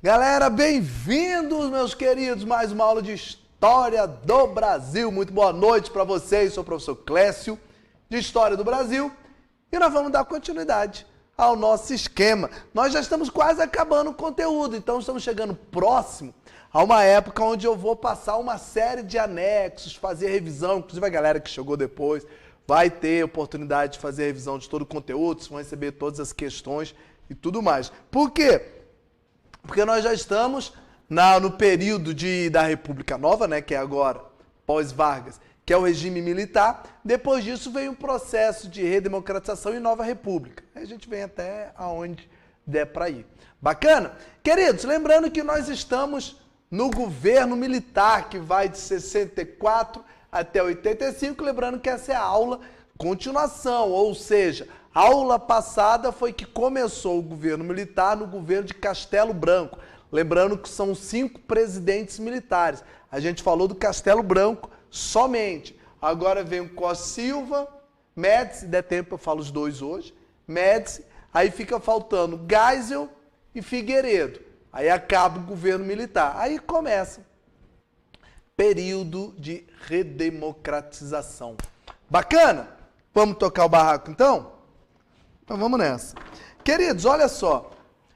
Galera, bem-vindos, meus queridos, mais uma aula de História do Brasil. Muito boa noite para vocês, sou o professor Clécio, de História do Brasil, e nós vamos dar continuidade ao nosso esquema. Nós já estamos quase acabando o conteúdo, então estamos chegando próximo a uma época onde eu vou passar uma série de anexos, fazer revisão, inclusive a galera que chegou depois vai ter oportunidade de fazer revisão de todo o conteúdo, vão receber todas as questões e tudo mais. Por quê? Porque nós já estamos no período da República Nova, né, que é agora, pós-Vargas, que é o regime militar. Depois disso vem um processo de redemocratização e nova república. Aí a gente vem até aonde der para ir. Bacana? Queridos, lembrando que nós estamos no governo militar, que vai de 64 até 85, lembrando que essa é a aula continuação, ou seja, a aula passada foi que começou o governo militar no governo de Castelo Branco. Lembrando que são 5 presidentes militares. A gente falou do Castelo Branco somente. Agora vem o Costa Silva, Médici, se der tempo eu falo os dois hoje, Médici, aí fica faltando Geisel e Figueiredo. Aí acaba o governo militar. Aí começa período de redemocratização. Bacana? Vamos tocar o barraco então? Então vamos nessa. Queridos, olha só,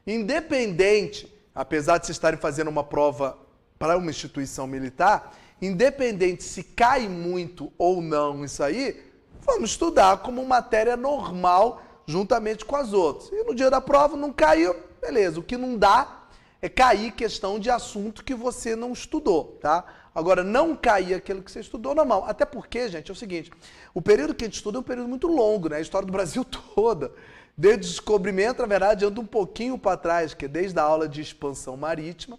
independente, apesar de vocês estarem fazendo uma prova para uma instituição militar, independente se cai muito ou não isso aí, vamos estudar como matéria normal juntamente com as outras. E no dia da prova não caiu, beleza. O que não dá é cair questão de assunto que você não estudou, tá? Agora, não cair aquilo que você estudou, normal. Até porque, gente, é o seguinte, o período que a gente estuda é um período muito longo, né? A história do Brasil toda, desde o descobrimento, na verdade, anda um pouquinho para trás, que é desde a aula de expansão marítima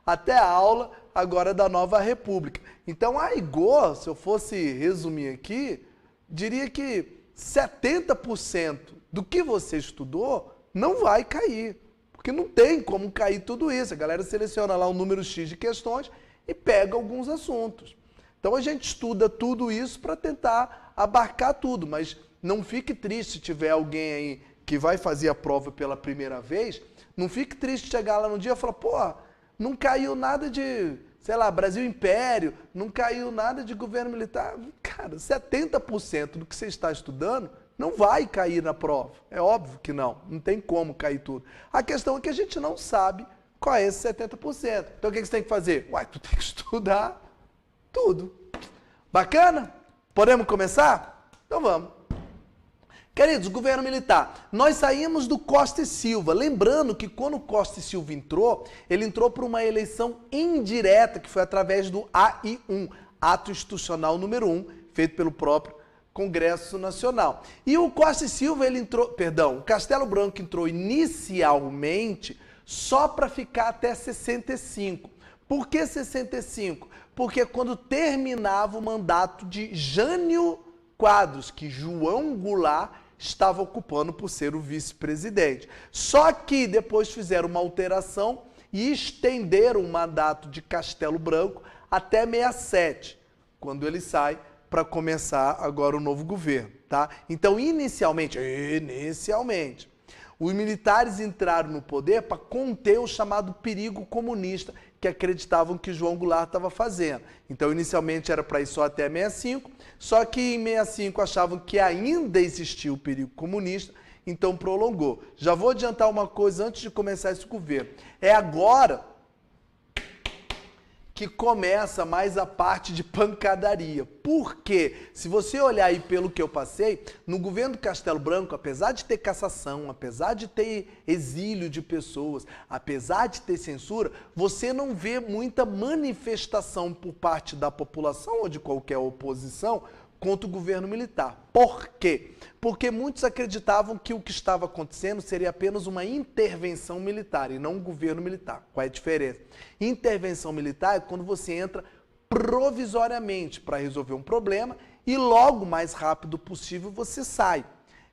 até a aula agora da nova república. Então, a rigor, se eu fosse resumir aqui, diria que 70% do que você estudou não vai cair. Porque não tem como cair tudo isso. A galera seleciona lá um número X de questões e pega alguns assuntos. Então a gente estuda tudo isso para tentar abarcar tudo, mas não fique triste se tiver alguém aí que vai fazer a prova pela primeira vez, não fique triste chegar lá no dia e falar, pô, não caiu nada de, sei lá, Brasil Império, não caiu nada de governo militar. Cara, 70% do que você está estudando não vai cair na prova. É óbvio que não tem como cair tudo. A questão é que a gente não sabe qual é esse 70%. Então o que você tem que fazer? Uai, tu tem que estudar tudo. Bacana? Podemos começar? Então vamos. Queridos, governo militar, nós saímos do Costa e Silva. Lembrando que quando o Costa e Silva entrou, ele entrou por uma eleição indireta, que foi através do AI1, Ato Institucional número 1, feito pelo próprio Congresso Nacional. E o Costa e Silva, o Castelo Branco entrou inicialmente só para ficar até 65. Por que 65? Porque quando terminava o mandato de Jânio Quadros, que João Goulart estava ocupando por ser o vice-presidente. Só que depois fizeram uma alteração e estenderam o mandato de Castelo Branco até 67, quando ele sai para começar agora o novo governo, tá? Então, inicialmente, os militares entraram no poder para conter o chamado perigo comunista que acreditavam que João Goulart estava fazendo. Então, inicialmente era para ir só até 65, só que em 65 achavam que ainda existia o perigo comunista, então prolongou. Já vou adiantar uma coisa antes de começar esse governo. É agora que começa mais a parte de pancadaria. Por quê? Se você olhar aí pelo que eu passei, no governo do Castelo Branco, apesar de ter cassação, apesar de ter exílio de pessoas, apesar de ter censura, você não vê muita manifestação por parte da população ou de qualquer oposição contra o governo militar. Por quê? Porque muitos acreditavam que o que estava acontecendo seria apenas uma intervenção militar e não um governo militar. Qual é a diferença? Intervenção militar é quando você entra provisoriamente para resolver um problema e logo mais rápido possível você sai.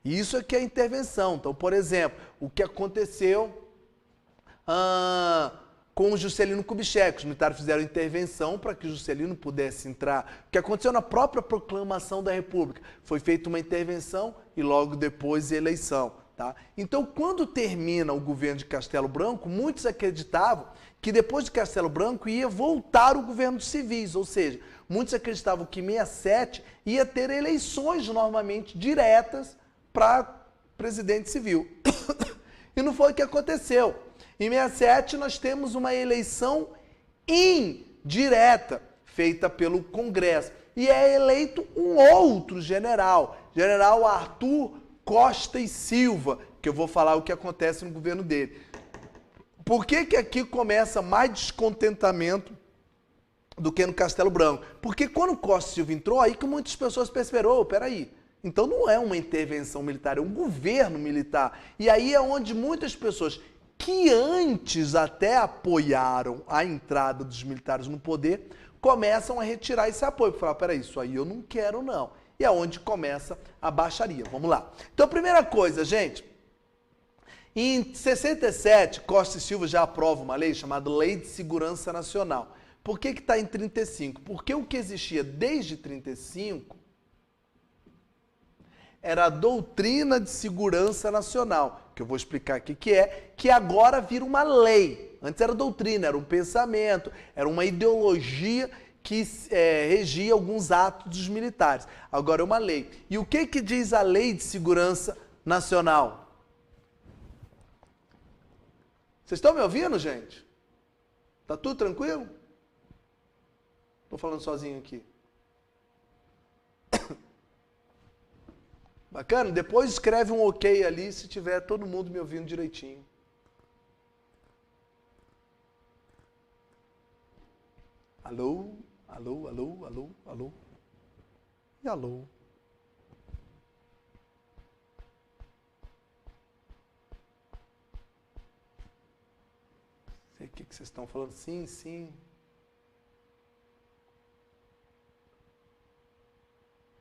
Isso é que é intervenção. Então, por exemplo, o que aconteceu com o Juscelino Kubitschek. Os militares fizeram intervenção para que o Juscelino pudesse entrar. O que aconteceu na própria proclamação da República? Foi feita uma intervenção e logo depois eleição. Tá? Então, quando termina o governo de Castelo Branco, muitos acreditavam que depois de Castelo Branco ia voltar o governo dos civis, ou seja, muitos acreditavam que em 67 ia ter eleições novamente diretas para presidente civil. E não foi o que aconteceu. Em 67 nós temos uma eleição indireta, feita pelo Congresso. E é eleito um outro general, general Arthur Costa e Silva, que eu vou falar o que acontece no governo dele. Por que que aqui começa mais descontentamento do que no Castelo Branco? Porque quando Costa e Silva entrou, aí que muitas pessoas perceberam, oh, peraí, então não é uma intervenção militar, é um governo militar. E aí é onde muitas pessoas que antes até apoiaram a entrada dos militares no poder, começam a retirar esse apoio. Falar, peraí, isso aí eu não quero não. E é onde começa a baixaria. Vamos lá. Então, primeira coisa, gente. Em 67, Costa e Silva já aprova uma lei chamada Lei de Segurança Nacional. Por que está em 35? Porque o que existia desde 35 era a doutrina de segurança nacional, que eu vou explicar aqui que agora vira uma lei. Antes era doutrina, era um pensamento, era uma ideologia que regia alguns atos dos militares. Agora é uma lei. E o que diz a Lei de Segurança Nacional? Vocês estão me ouvindo, gente? Tá tudo tranquilo? Estou falando sozinho aqui. Bacana? Depois escreve um ok ali se tiver todo mundo me ouvindo direitinho. Alô? Alô, alô, alô, alô. E alô? Não sei o que vocês estão falando. Sim, sim.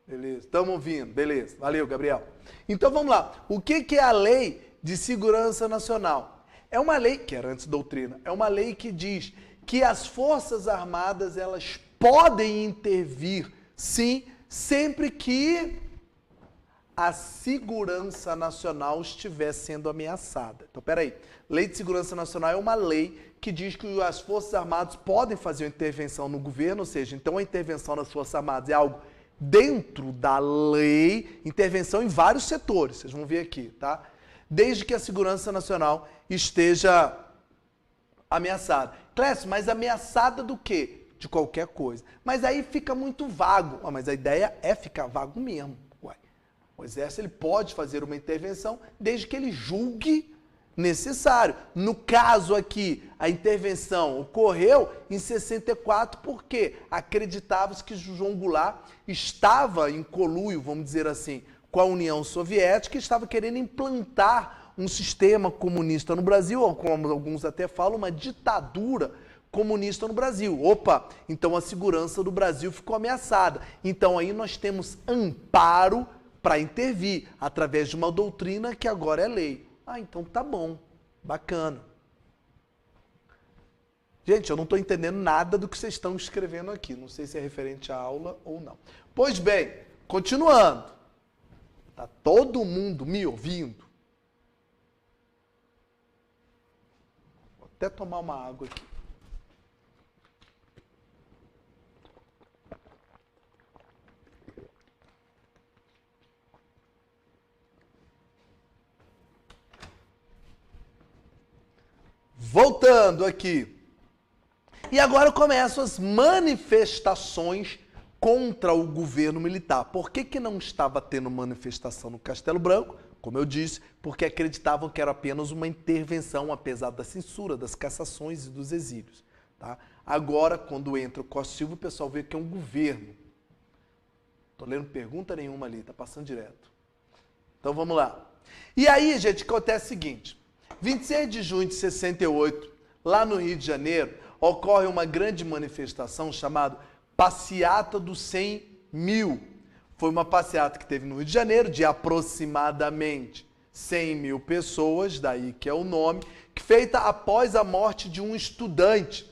Beleza, estamos ouvindo. Beleza, valeu, Gabriel. Então vamos lá. O que é a Lei de Segurança Nacional? É uma lei, que era antes doutrina, é uma lei que diz que as Forças Armadas, elas podem intervir, sim, sempre que a segurança nacional estiver sendo ameaçada. Então, peraí. Lei de Segurança Nacional é uma lei que diz que as Forças Armadas podem fazer uma intervenção no governo, ou seja, então a intervenção das Forças Armadas é algo dentro da lei, intervenção em vários setores, vocês vão ver aqui, tá? Desde que a segurança nacional esteja ameaçada. Clécio, mas ameaçada do quê? De qualquer coisa. Mas aí fica muito vago. Mas a ideia é ficar vago mesmo. Ué, o Exército ele pode fazer uma intervenção desde que ele julgue necessário. No caso aqui, a intervenção ocorreu em 64 porque acreditava-se que João Goulart estava em conluio, vamos dizer assim, com a União Soviética e estava querendo implantar um sistema comunista no Brasil, ou como alguns até falam, uma ditadura comunista no Brasil. Opa, então a segurança do Brasil ficou ameaçada. Então aí nós temos amparo para intervir, através de uma doutrina que agora é lei. Ah, então tá bom, bacana. Gente, eu não estou entendendo nada do que vocês estão escrevendo aqui. Não sei se é referente à aula ou não. Pois bem, continuando. Tá todo mundo me ouvindo? Vou até tomar uma água aqui. Voltando aqui. E agora começam as manifestações contra o governo militar. Por que não estava tendo manifestação no Castelo Branco? Como eu disse, porque acreditavam que era apenas uma intervenção, apesar da censura, das cassações e dos exílios. Tá? Agora, quando entra o Costa e Silva, o pessoal vê que é um governo. Estou lendo pergunta nenhuma ali, está passando direto. Então vamos lá. E aí, gente, acontece o seguinte. 26 de junho de 68, lá no Rio de Janeiro, ocorre uma grande manifestação chamada Passeata dos 100 mil. Foi uma passeata que teve no Rio de Janeiro de aproximadamente 100 mil pessoas, daí que é o nome, que feita após a morte de um estudante,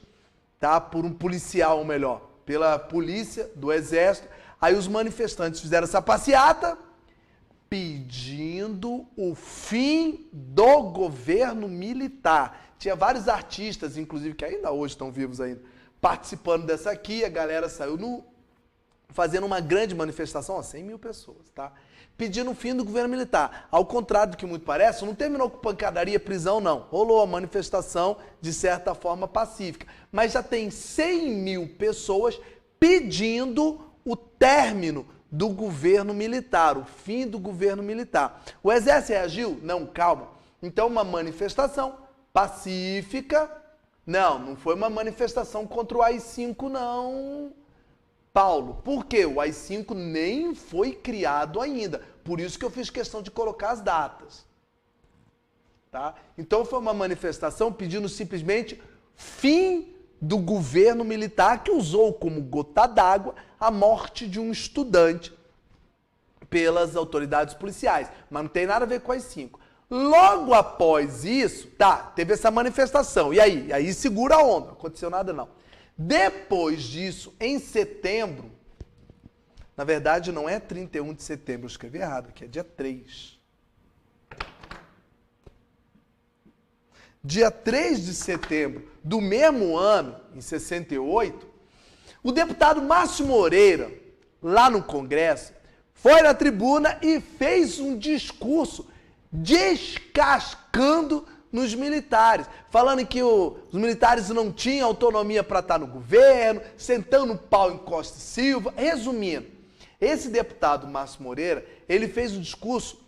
tá? Por um policial, ou melhor, pela polícia do Exército. Aí os manifestantes fizeram essa passeata, pedindo o fim do governo militar. Tinha vários artistas, inclusive, que ainda hoje estão vivos ainda, participando dessa aqui. A galera saiu fazendo uma grande manifestação, ó, 100 mil pessoas, tá? Pedindo o fim do governo militar. Ao contrário do que muito parece, não terminou com pancadaria, prisão, não. Rolou a manifestação, de certa forma, pacífica. Mas já tem 100 mil pessoas pedindo o término do governo militar, o fim do governo militar. O exército reagiu? Não, calma. Então, uma manifestação pacífica. Não foi uma manifestação contra o AI-5, não, Paulo. Por quê? O AI-5 nem foi criado ainda. Por isso que eu fiz questão de colocar as datas. Tá? Então, foi uma manifestação pedindo simplesmente fim do governo militar, que usou como gota d'água a morte de um estudante pelas autoridades policiais. Mas não tem nada a ver com as 5. Logo após isso, teve essa manifestação. E aí? Aí segura a onda. Não aconteceu nada, não. Depois disso, em setembro, na verdade não é 31 de setembro, eu escrevi errado aqui, é dia 3. Dia 3 de setembro do mesmo ano, em 68, o deputado Márcio Moreira, lá no Congresso, foi na tribuna e fez um discurso descascando nos militares, falando que os militares não tinham autonomia para estar no governo, sentando o pau em Costa e Silva. Resumindo, esse deputado Márcio Moreira, ele fez um discurso,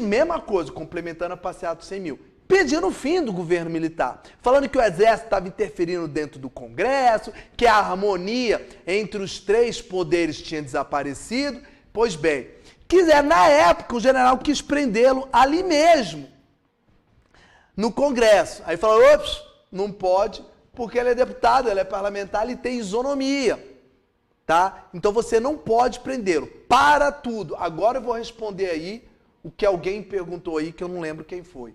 mesma coisa, complementando a passeata dos 100 mil, pedindo o fim do governo militar, falando que o exército estava interferindo dentro do Congresso, que a harmonia entre os 3 poderes tinha desaparecido. Pois bem, na época o general quis prendê-lo ali mesmo, no Congresso. Aí falou, ops, não pode, porque ele é deputado, ele é parlamentar, ele tem isonomia, tá? Então você não pode prendê-lo. Para tudo. Agora eu vou responder aí o que alguém perguntou aí, que eu não lembro quem foi.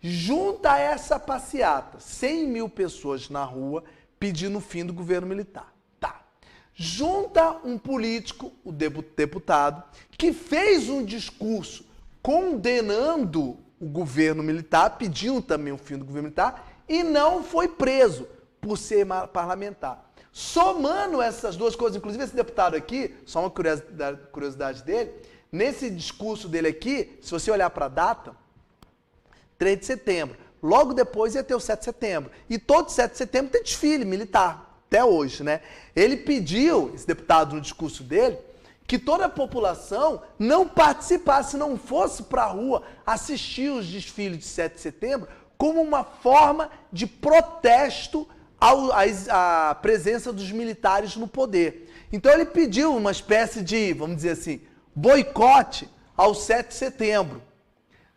Junta a essa passeata, 100 mil pessoas na rua pedindo o fim do governo militar. Junta um político, o deputado, que fez um discurso condenando o governo militar, pedindo também o fim do governo militar, e não foi preso por ser parlamentar. Somando essas duas coisas, inclusive esse deputado aqui, só uma curiosidade dele, nesse discurso dele aqui, se você olhar para a data, 3 de setembro, logo depois ia ter o 7 de setembro, e todo 7 de setembro tem desfile militar. Até hoje, né? Ele pediu, esse deputado no discurso dele, que toda a população não participasse, não fosse para a rua assistir os desfiles de 7 de setembro como uma forma de protesto à presença dos militares no poder. Então ele pediu uma espécie de, vamos dizer assim, boicote ao 7 de setembro.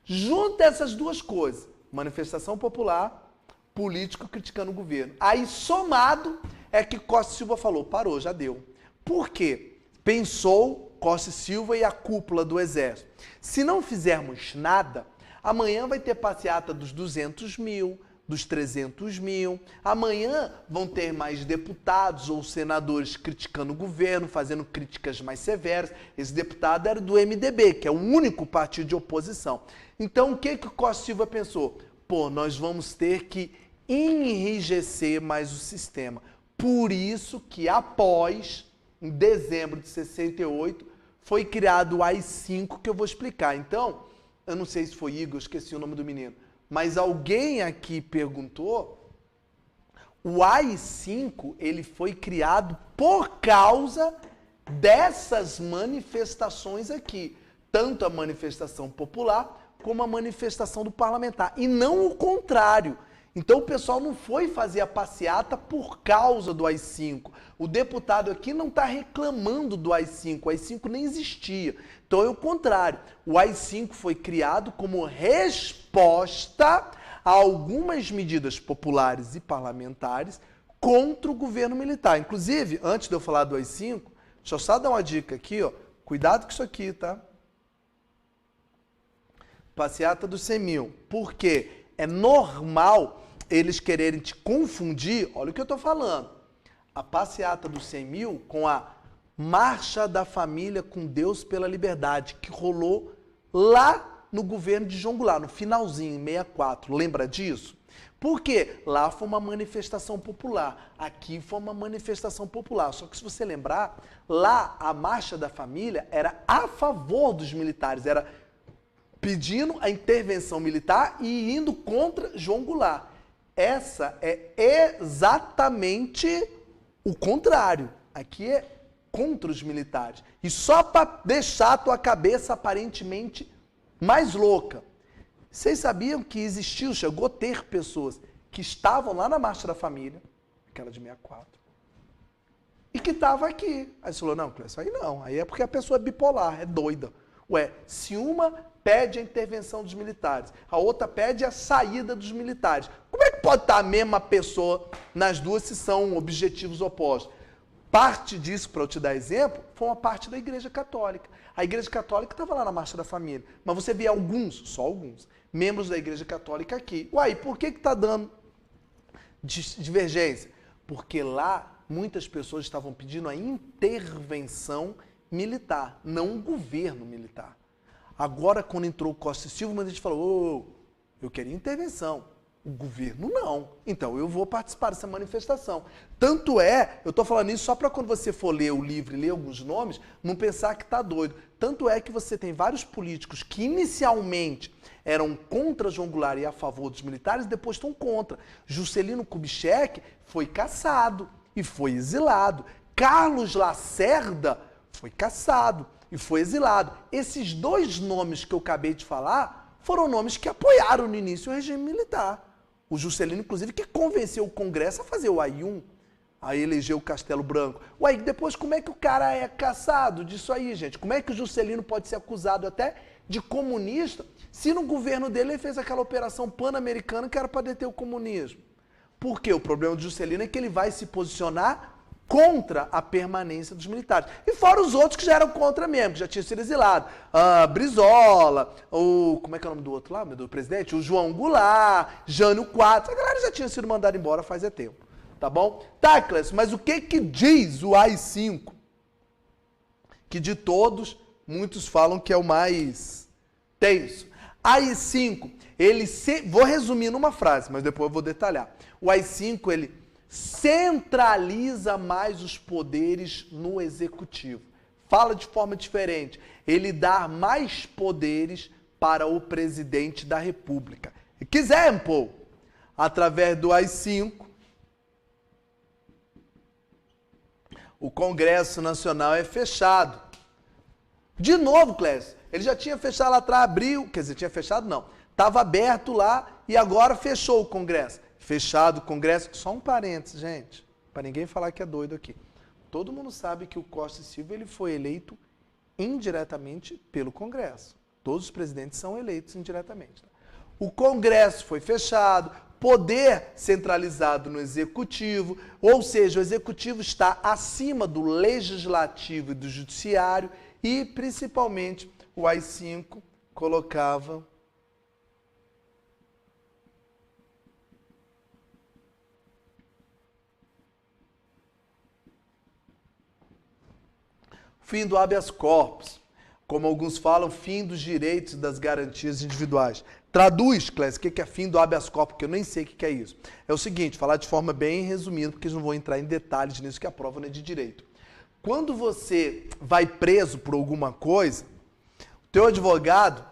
Junta essas duas coisas, manifestação popular, político criticando o governo. Aí, somado, é que Costa e Silva falou, parou, já deu. Por quê? Pensou Costa e Silva e a cúpula do Exército. Se não fizermos nada, amanhã vai ter passeata dos 200 mil, dos 300 mil. Amanhã vão ter mais deputados ou senadores criticando o governo, fazendo críticas mais severas. Esse deputado era do MDB, que é o único partido de oposição. Então, o que Costa e Silva pensou? Nós vamos ter que enrijecer mais o sistema. Por isso que após, em dezembro de 68, foi criado o AI-5, que eu vou explicar. Então, eu não sei se foi Igor, esqueci o nome do menino, mas alguém aqui perguntou, o AI-5, ele foi criado por causa dessas manifestações aqui. Tanto a manifestação popular, como a manifestação do parlamentar. E não o contrário. Então o pessoal não foi fazer a passeata por causa do AI-5. O deputado aqui não está reclamando do AI-5. O AI-5 nem existia. Então é o contrário. O AI-5 foi criado como resposta a algumas medidas populares e parlamentares contra o governo militar. Inclusive, antes de eu falar do AI-5, deixa eu só dar uma dica aqui, ó. Cuidado com isso aqui, tá? Passeata dos 100 mil. Por quê? É normal eles quererem te confundir, olha o que eu estou falando, a passeata dos 100 mil com a Marcha da Família com Deus pela Liberdade, que rolou lá no governo de João Goulart, no finalzinho, em 64. Lembra disso? Por quê? Lá foi uma manifestação popular, aqui foi uma manifestação popular. Só que se você lembrar, lá a Marcha da Família era a favor dos militares, era pedindo a intervenção militar e indo contra João Goulart. Essa é exatamente o contrário. Aqui é contra os militares. E só para deixar a tua cabeça aparentemente mais louca. Vocês sabiam que chegou a ter pessoas que estavam lá na Marcha da Família, aquela de 64, e que estavam aqui. Aí você falou, não, Clécio, aí não. Aí é porque a pessoa é bipolar, é doida. Ué, se uma pede a intervenção dos militares, a outra pede a saída dos militares, como é que pode estar a mesma pessoa nas duas se são objetivos opostos? Parte disso, para eu te dar exemplo, foi uma parte da Igreja Católica. A Igreja Católica estava lá na Marcha da Família, mas você vê alguns, só alguns, membros da Igreja Católica aqui. Uai, por que está dando divergência? Porque lá muitas pessoas estavam pedindo a intervenção militar, não um governo militar. Agora, quando entrou o Costa e Silva, muita gente falou, eu queria intervenção. O governo não. Então eu vou participar dessa manifestação. Tanto é, eu estou falando isso só para quando você for ler o livro e ler alguns nomes, não pensar que está doido. Tanto é que você tem vários políticos que inicialmente eram contra João Goulart e a favor dos militares, depois estão contra. Juscelino Kubitschek foi cassado e foi exilado. Carlos Lacerda foi cassado e foi exilado. Esses dois nomes que eu acabei de falar foram nomes que apoiaram no início o regime militar. O Juscelino, inclusive, que convenceu o Congresso a fazer o AI-1, a eleger o Castelo Branco. Ué, depois como é que o cara é cassado disso aí, gente? Como é que o Juscelino pode ser acusado até de comunista se no governo dele ele fez aquela operação pan-americana que era para deter o comunismo? Por quê? O problema do Juscelino é que ele vai se posicionar contra a permanência dos militares. E fora os outros que já eram contra mesmo, que já tinham sido exilados. Brizola, como é que é o nome do outro lá, do presidente? O João Goulart, Jânio Quadros. A galera já tinha sido mandada embora faz tempo. Tá bom? Tá, Clécio, mas o que diz o AI-5? Que de todos, muitos falam que é o mais tenso. AI-5, vou resumir numa frase, mas depois eu vou detalhar. O AI-5, ele centraliza mais os poderes no executivo. Fala de forma diferente. Ele dá mais poderes para o presidente da República. Example, através do AI-5, o Congresso Nacional é fechado. De novo, Clécio, ele já tinha fechado lá atrás, abriu, quer dizer, tinha fechado não, estava aberto lá e agora fechou o Congresso. Fechado o Congresso, só um parênteses, gente, para ninguém falar que é doido aqui. Todo mundo sabe que o Costa e Silva ele foi eleito indiretamente pelo Congresso. Todos os presidentes são eleitos indiretamente. O Congresso foi fechado, poder centralizado no Executivo, ou seja, o Executivo está acima do Legislativo e do Judiciário e, principalmente, o AI-5 colocava fim do habeas corpus, como alguns falam, fim dos direitos e das garantias individuais. Traduz, Clécio, o que é fim do habeas corpus, porque eu nem sei o que é isso. É o seguinte, falar de forma bem resumida, porque eles não vão entrar em detalhes nisso, que a prova não é de direito. Quando você vai preso por alguma coisa, o teu advogado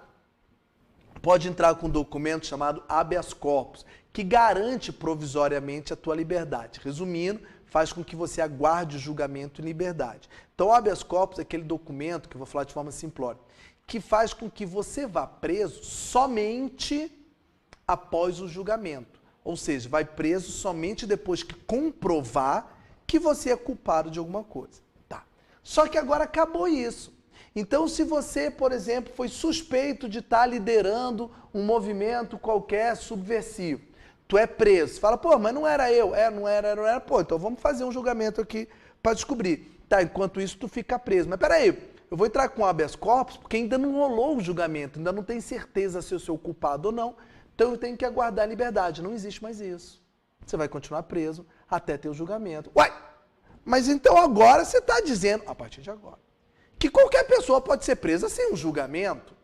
pode entrar com um documento chamado habeas corpus, que garante provisoriamente a tua liberdade. Resumindo, faz com que você aguarde o julgamento em liberdade. Então, o habeas corpus é aquele documento, que eu vou falar de forma simplória, que faz com que você vá preso somente após o julgamento. Ou seja, vai preso somente depois que comprovar que você é culpado de alguma coisa. Tá. Só que agora acabou isso. Então, se você, por exemplo, foi suspeito de estar liderando um movimento qualquer subversivo, tu é preso. Fala, pô, mas não era eu. Não era. Pô, então vamos fazer um julgamento aqui para descobrir. Tá, enquanto isso tu fica preso. Mas peraí, eu vou entrar com habeas corpus porque ainda não rolou o julgamento, ainda não tem certeza se eu sou culpado ou não. Então eu tenho que aguardar a liberdade. Não existe mais isso. Você vai continuar preso até ter o julgamento. Uai, mas então agora você está dizendo, a partir de agora, que qualquer pessoa pode ser presa sem um julgamento.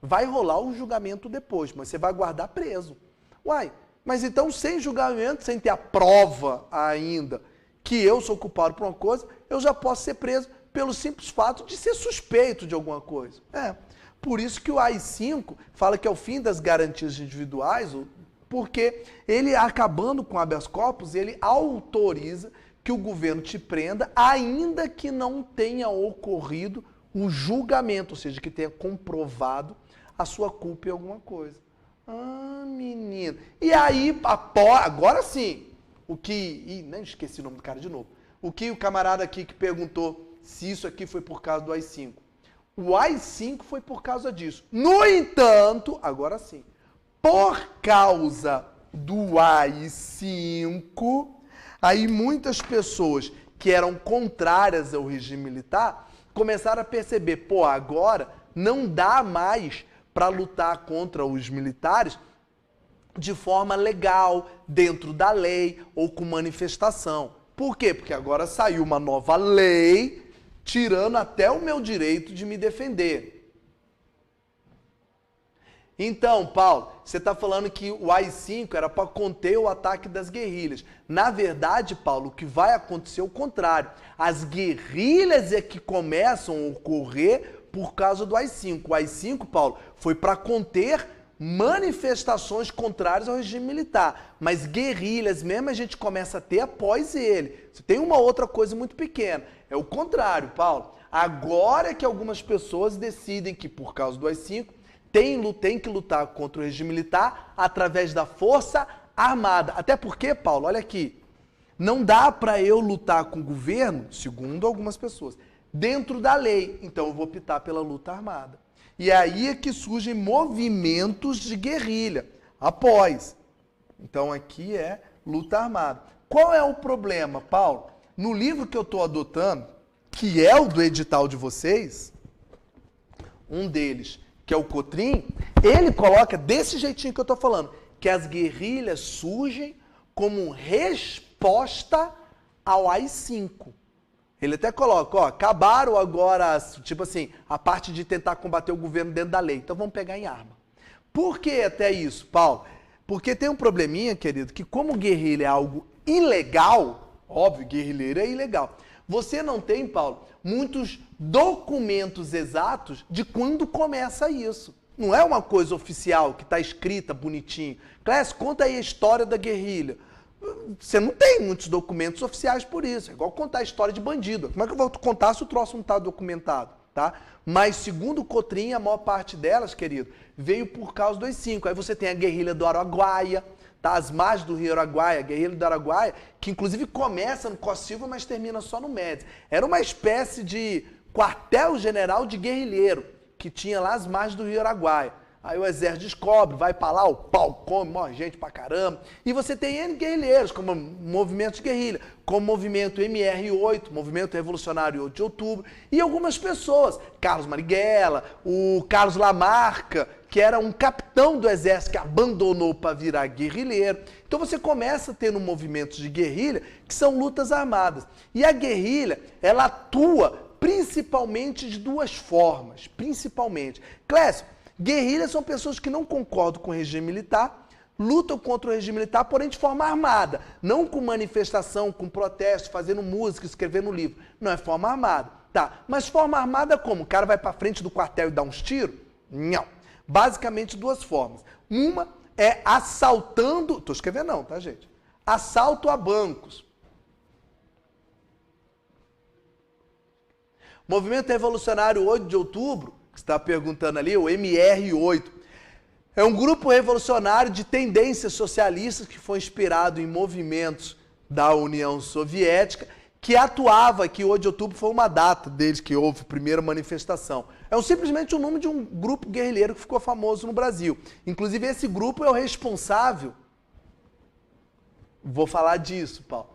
Vai rolar um julgamento depois, mas você vai guardar preso. Uai, mas então sem julgamento, sem ter a prova ainda que eu sou culpado por uma coisa, eu já posso ser preso pelo simples fato de ser suspeito de alguma coisa. Por isso que o AI-5 fala que é o fim das garantias individuais, porque ele, acabando com o habeas corpus, ele autoriza que o governo te prenda, ainda que não tenha ocorrido um julgamento, ou seja, que tenha comprovado a sua culpa em alguma coisa. Menino. E aí, agora sim, nem esqueci o nome do cara de novo. O camarada aqui que perguntou se isso aqui foi por causa do AI-5. O AI-5 foi por causa disso. No entanto, agora sim, por causa do AI-5, aí muitas pessoas que eram contrárias ao regime militar começaram a perceber, agora não dá mais para lutar contra os militares de forma legal, dentro da lei ou com manifestação. Por quê? Porque agora saiu uma nova lei tirando até o meu direito de me defender. Então, Paulo, você está falando que o AI-5 era para conter o ataque das guerrilhas. Na verdade, Paulo, o que vai acontecer é o contrário. As guerrilhas é que começam a ocorrer por causa do AI-5. O AI-5, Paulo, foi para conter manifestações contrárias ao regime militar. Mas guerrilhas mesmo a gente começa a ter após ele. Você tem uma outra coisa muito pequena. É o contrário, Paulo. Agora é que algumas pessoas decidem que, por causa do AI-5, tem que lutar contra o regime militar através da força armada. Até porque, Paulo, olha aqui, não dá para eu lutar com o governo, segundo algumas pessoas, dentro da lei. Então eu vou optar pela luta armada. E aí é que surgem movimentos de guerrilha, após. Então aqui é luta armada. Qual é o problema, Paulo? No livro que eu estou adotando, que é o do edital de vocês, um deles, que é o Cotrim, ele coloca desse jeitinho que eu estou falando, que as guerrilhas surgem como resposta ao AI-5. Ele até coloca, acabaram agora, tipo assim, a parte de tentar combater o governo dentro da lei, então vamos pegar em arma. Por que até isso, Paulo? Porque tem um probleminha, querido, que como guerrilha é algo ilegal, óbvio, guerrilheiro é ilegal, você não tem, Paulo, muitos documentos exatos de quando começa isso. Não é uma coisa oficial que está escrita bonitinho. Clécio, conta aí a história da guerrilha. Você não tem muitos documentos oficiais por isso. É igual contar a história de bandido. Como é que eu vou contar se o troço não está documentado? Tá? Mas, segundo o Cotrim, a maior parte delas, querido, veio por causa dos 5. Aí você tem a guerrilha do Araguaia, tá? As margens do Rio Araguaia, a guerrilha do Araguaia, que inclusive começa no Costa Silva, mas termina só no Médici. Era uma espécie de quartel-general de guerrilheiro, que tinha lá as margens do Rio Araguaia. Aí o exército descobre, vai pra lá, o pau come, morre gente pra caramba. E você tem N guerrilheiros, como movimentos de guerrilha, como o movimento MR8, Movimento Revolucionário 8 de Outubro, e algumas pessoas, Carlos Marighella, o Carlos Lamarca, que era um capitão do exército que abandonou para virar guerrilheiro. Então você começa tendo movimentos de guerrilha, que são lutas armadas. E a guerrilha, ela atua principalmente de duas formas, principalmente. Clécio, guerrilhas são pessoas que não concordam com o regime militar, lutam contra o regime militar, porém de forma armada. Não com manifestação, com protesto, fazendo música, escrevendo livro. Não é forma armada. Tá, mas forma armada como? O cara vai para frente do quartel e dá uns tiros? Não. Basicamente duas formas. Uma é assaltando... Tô escrevendo não, tá, gente? Assalto a bancos. Movimento Revolucionário 8 de Outubro, que você está perguntando ali, o MR8, é um grupo revolucionário de tendências socialistas que foi inspirado em movimentos da União Soviética, que atuava, que 8 de outubro foi uma data desde que houve a primeira manifestação. É simplesmente o nome de um grupo guerrilheiro que ficou famoso no Brasil. Inclusive, esse grupo é o responsável, vou falar disso, Paulo,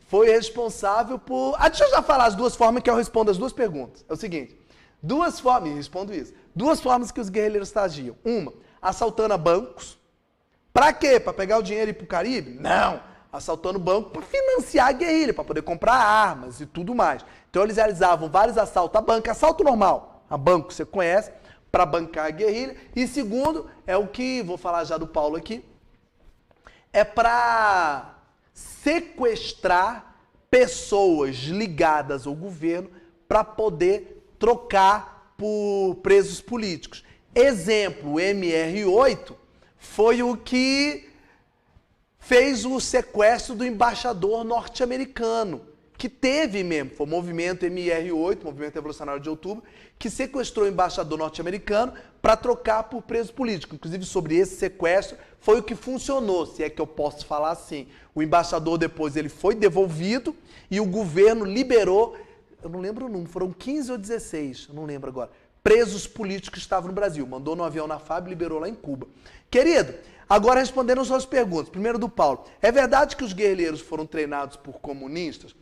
foi responsável por... deixa eu já falar as duas formas que eu respondo as duas perguntas. É o seguinte, duas formas, e respondo isso, duas formas que os guerrilheiros agiam. Uma, assaltando a bancos. Pra quê? Pra pegar o dinheiro e ir pro Caribe? Não. assaltando banco para financiar a guerrilha, para poder comprar armas e tudo mais. Então eles realizavam vários assaltos a banco, assalto normal, a banco que você conhece, para bancar a guerrilha. E segundo, é o que, vou falar já do Paulo aqui, é para sequestrar pessoas ligadas ao governo para poder trocar por presos políticos. Exemplo, o MR8 foi o que fez o sequestro do embaixador norte-americano, que teve mesmo, foi o movimento MR8, Movimento Revolucionário de Outubro, que sequestrou o embaixador norte-americano para trocar por preso político. Inclusive, sobre esse sequestro, foi o que funcionou, se é que eu posso falar assim. O embaixador depois ele foi devolvido e o governo liberou, eu não lembro o número, foram 15 ou 16, eu não lembro agora, presos políticos que estavam no Brasil. Mandou no avião na FAB e liberou lá em Cuba. Querido, agora respondendo as suas perguntas. Primeiro do Paulo. É verdade que os guerrilheiros foram treinados por comunistas?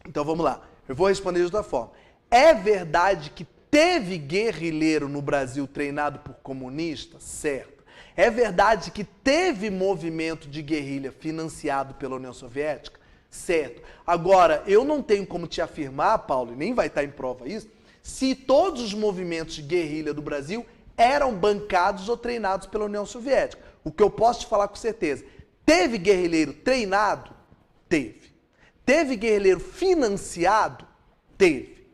Então vamos lá. Eu vou responder de outra forma. É verdade que teve guerrilheiro no Brasil treinado por comunistas? Certo. É verdade que teve movimento de guerrilha financiado pela União Soviética? Certo. Agora, eu não tenho como te afirmar, Paulo, e nem vai estar em prova isso, se todos os movimentos de guerrilha do Brasil eram bancados ou treinados pela União Soviética. O que eu posso te falar com certeza, teve guerrilheiro treinado? Teve. Teve guerrilheiro financiado? Teve.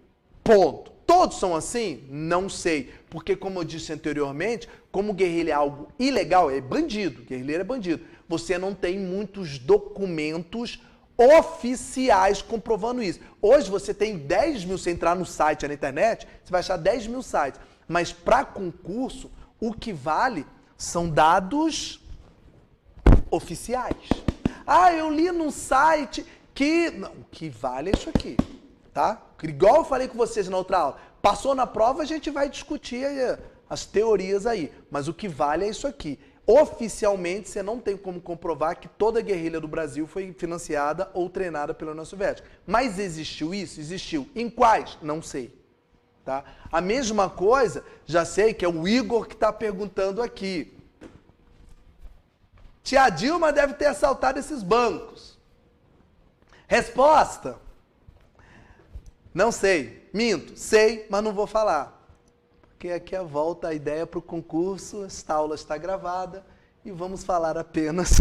Ponto. Todos são assim? Não sei. Porque, como eu disse anteriormente, como guerrilha é algo ilegal, é bandido. Guerrilheiro é bandido. Você não tem muitos documentos oficiais comprovando isso. Hoje você tem 10 mil, se entrar no site, na internet, você vai achar 10 mil sites. Mas para concurso, o que vale são dados oficiais. Ah, eu li num site que... Não, o que vale é isso aqui, tá? Igual eu falei com vocês na outra aula. Passou na prova, a gente vai discutir as teorias aí. Mas o que vale é isso aqui. Oficialmente, você não tem como comprovar que toda a guerrilha do Brasil foi financiada ou treinada pela União Soviética. Mas existiu isso? Existiu. Em quais? Não sei. Tá? A mesma coisa, já sei que é o Igor que está perguntando aqui. Tia Dilma deve ter assaltado esses bancos. Resposta? Não sei. Minto. Sei, mas não vou falar. Porque aqui a volta, a ideia para o concurso, esta aula está gravada e vamos falar apenas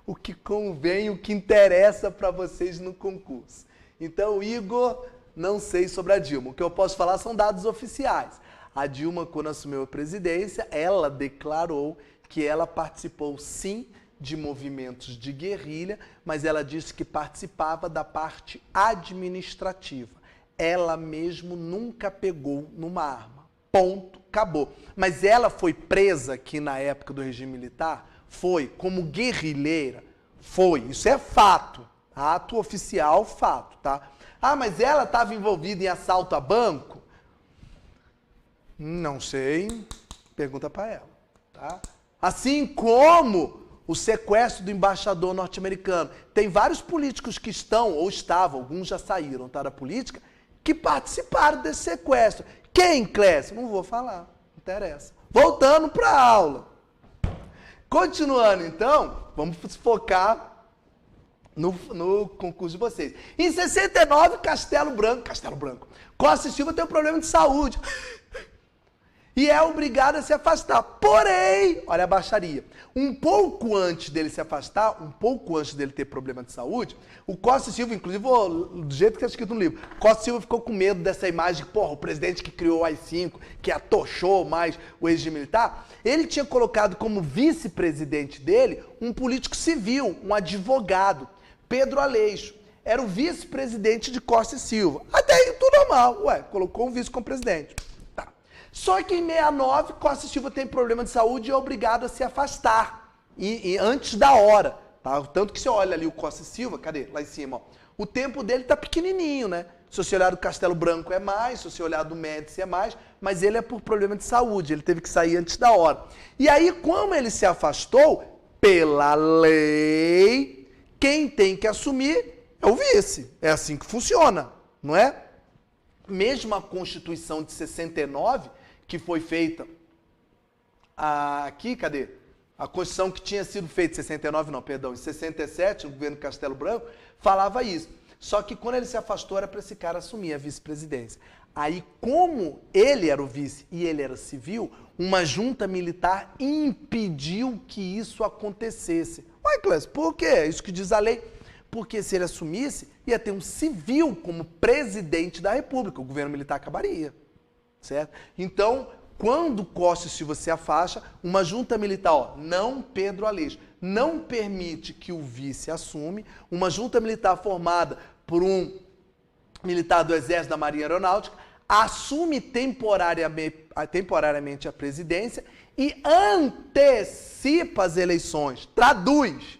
o que convém, o que interessa para vocês no concurso. Então, Igor, não sei sobre a Dilma. O que eu posso falar são dados oficiais. A Dilma, quando assumiu a presidência, ela declarou que ela participou, sim, de movimentos de guerrilha, mas ela disse que participava da parte administrativa. Ela mesmo nunca pegou numa arma. Ponto, acabou. Mas ela foi presa aqui na época do regime militar? Foi. Como guerrilheira? Foi. Isso é fato. Ato oficial, fato, tá? Ah, mas ela estava envolvida em assalto a banco? Não sei. Pergunta para ela, tá? Assim como o sequestro do embaixador norte-americano. Tem vários políticos que estão, ou estavam, alguns já saíram, tá, da política, que participaram desse sequestro. Quem, Clécio? Não vou falar, não interessa. Voltando para a aula. Continuando, então, vamos focar no concurso de vocês. Em 69, Castelo Branco. Costa e Silva tem um problema de saúde. E é obrigado a se afastar. Porém, olha a baixaria, um pouco antes dele se afastar, um pouco antes dele ter problema de saúde, o Costa e Silva, inclusive, do jeito que está escrito no livro, Costa e Silva ficou com medo dessa imagem de, porra, o presidente que criou o AI-5, que atochou mais o regime militar, ele tinha colocado como vice-presidente dele um político civil, um advogado, Pedro Aleixo. Era o vice-presidente de Costa e Silva. Até aí tudo normal, colocou um vice como presidente. Só que em 69, Costa e Silva tem problema de saúde e é obrigado a se afastar. E antes da hora. Tá? Tanto que você olha ali o Costa e Silva, cadê? Lá em cima, ó. O tempo dele tá pequenininho, né? Se você olhar do Castelo Branco é mais, se você olhar do Médici é mais, mas ele é por problema de saúde, ele teve que sair antes da hora. E aí, como ele se afastou, pela lei, quem tem que assumir é o vice. É assim que funciona, não é? Mesmo a Constituição de 69, que foi feita aqui, cadê? A Constituição que tinha sido feita em 69, não, perdão, em 67, o governo Castelo Branco, falava isso. Só que quando ele se afastou, era para esse cara assumir a vice-presidência. Aí, como ele era o vice e ele era civil, uma junta militar impediu que isso acontecesse. Ué, Clécio, por quê? É isso que diz a lei. Porque se ele assumisse, ia ter um civil como presidente da República. O governo militar acabaria. Certo? Então, quando Costa e Silva se afasta, uma junta militar, ó, não Pedro Aleixo, não permite que o vice assume, uma junta militar formada por um militar do Exército da Marinha Aeronáutica, assume temporariamente a presidência e antecipa as eleições, traduz.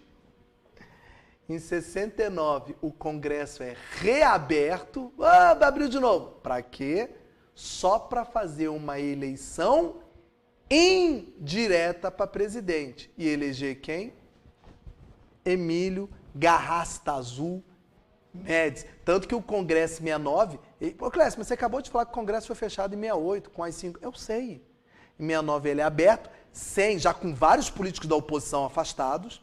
Em 69, o Congresso é reaberto, abriu de novo. Para quê? Só para fazer uma eleição indireta para presidente. E eleger quem? Emílio Garrastazu Médici. Tanto que o Congresso 69... Pô, Clécio, mas você acabou de falar que o Congresso foi fechado em 68, com as 5... Eu sei. Em 69 ele é aberto, já com vários políticos da oposição afastados.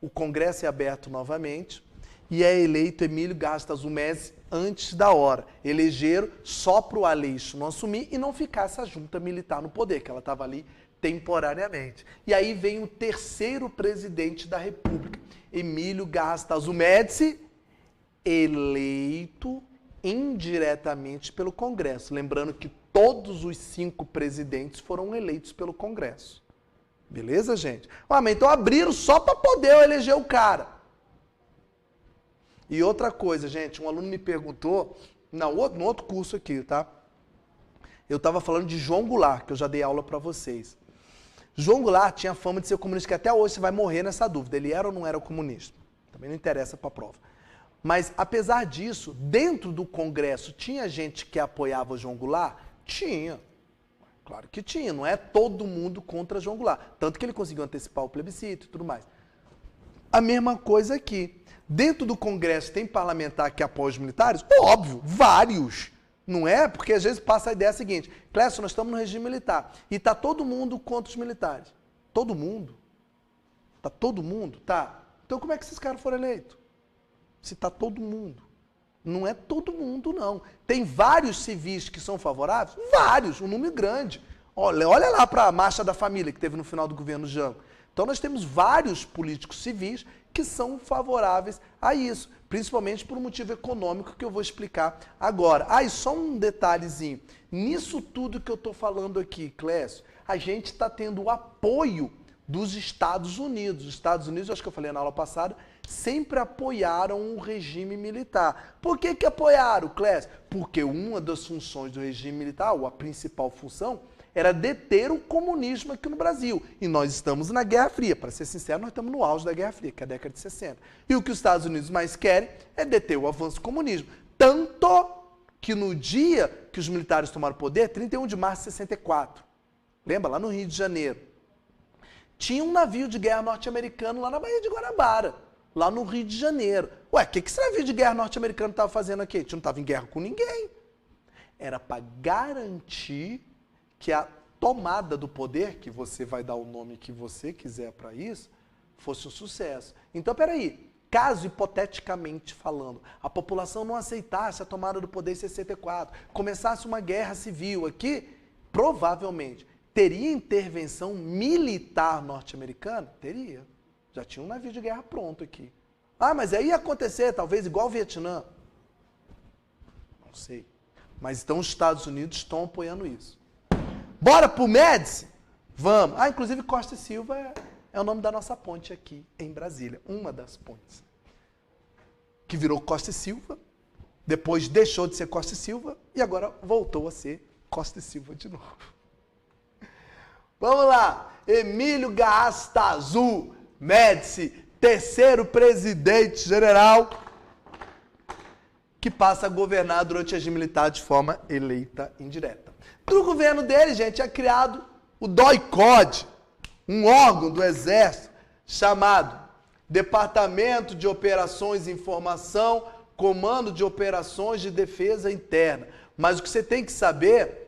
O Congresso é aberto novamente e é eleito Emílio Garrastazu Médici antes da hora. Elegeram só para o Aleixo não assumir e não ficar essa junta militar no poder, que ela estava ali temporariamente. E aí vem o terceiro presidente da República, Emílio Garrastazu Médici, eleito indiretamente pelo Congresso. Lembrando que todos os 5 presidentes foram eleitos pelo Congresso. Beleza, gente? Mas então abriram só para poder eleger o cara. E outra coisa, gente, um aluno me perguntou, no outro curso aqui, tá? Eu estava falando de João Goulart, que eu já dei aula para vocês. João Goulart tinha fama de ser comunista, que até hoje você vai morrer nessa dúvida. Ele era ou não era comunista? Também não interessa para a prova. Mas, apesar disso, dentro do Congresso, tinha gente que apoiava João Goulart? Tinha. Claro que tinha, não é todo mundo contra João Goulart. Tanto que ele conseguiu antecipar o plebiscito e tudo mais. A mesma coisa aqui. Dentro do Congresso tem parlamentar que apoia os militares? Óbvio, vários. Não é? Porque às vezes passa a ideia seguinte: Clécio, nós estamos no regime militar e está todo mundo contra os militares. Todo mundo? Está todo mundo? Tá. Então como é que esses caras foram eleitos? Se está todo mundo. Não é todo mundo, não. Tem vários civis que são favoráveis? Vários, um número grande. Olha lá para a Marcha da Família que teve no final do governo Jango. Então nós temos vários políticos civis que são favoráveis a isso, principalmente por um motivo econômico que eu vou explicar agora. E só um detalhezinho. Nisso tudo que eu estou falando aqui, Clécio, a gente está tendo o apoio dos Estados Unidos. Os Estados Unidos, acho que eu falei na aula passada, sempre apoiaram o regime militar. Por que apoiaram, Clécio? Porque uma das funções do regime militar, ou a principal função, era deter o comunismo aqui no Brasil. E nós estamos na Guerra Fria. Para ser sincero, nós estamos no auge da Guerra Fria, que é a década de 60. E o que os Estados Unidos mais querem é deter o avanço do comunismo. Tanto que no dia que os militares tomaram o poder, 31 de março de 64, lembra? Lá no Rio de Janeiro, tinha um navio de guerra norte-americano lá na Baía de Guanabara, lá no Rio de Janeiro. Ué, o que esse navio de guerra norte-americano estava fazendo aqui? A gente não estava em guerra com ninguém. Era para garantir que a tomada do poder, que você vai dar o nome que você quiser para isso, fosse um sucesso. Então, peraí, caso hipoteticamente falando, a população não aceitasse a tomada do poder em 64, começasse uma guerra civil aqui, provavelmente teria intervenção militar norte-americana? Teria. Já tinha um navio de guerra pronto aqui. Mas aí ia acontecer, talvez igual o Vietnã. Não sei. Mas então os Estados Unidos estão apoiando isso. Bora pro Médici? Vamos. Inclusive Costa e Silva é o nome da nossa ponte aqui em Brasília. Uma das pontes. Que virou Costa e Silva, depois deixou de ser Costa e Silva e agora voltou a ser Costa e Silva de novo. Vamos lá. Emílio Garrastazu Médici, terceiro presidente general que passa a governar durante o regime militar de forma eleita indireta. No governo dele, gente, é criado o DOI-CODE, um órgão do Exército chamado Departamento de Operações e Informação, Comando de Operações de Defesa Interna. Mas o que você tem que saber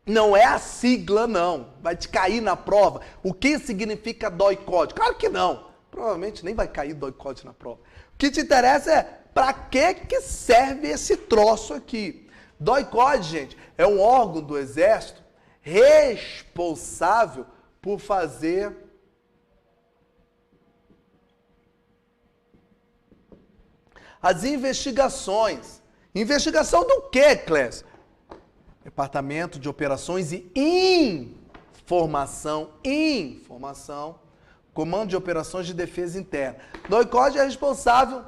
Não é a sigla, não. Vai te cair na prova. O que significa DOI-CODE? Claro que não. Provavelmente nem vai cair DOI-CODE na prova. O que te interessa é para que serve esse troço aqui. DOI-CODE, gente, é um órgão do Exército responsável por fazer as investigações. Investigação do quê, Clécio? Departamento de Operações e Informação, Comando de Operações de Defesa Interna. DOI-CODE é responsável...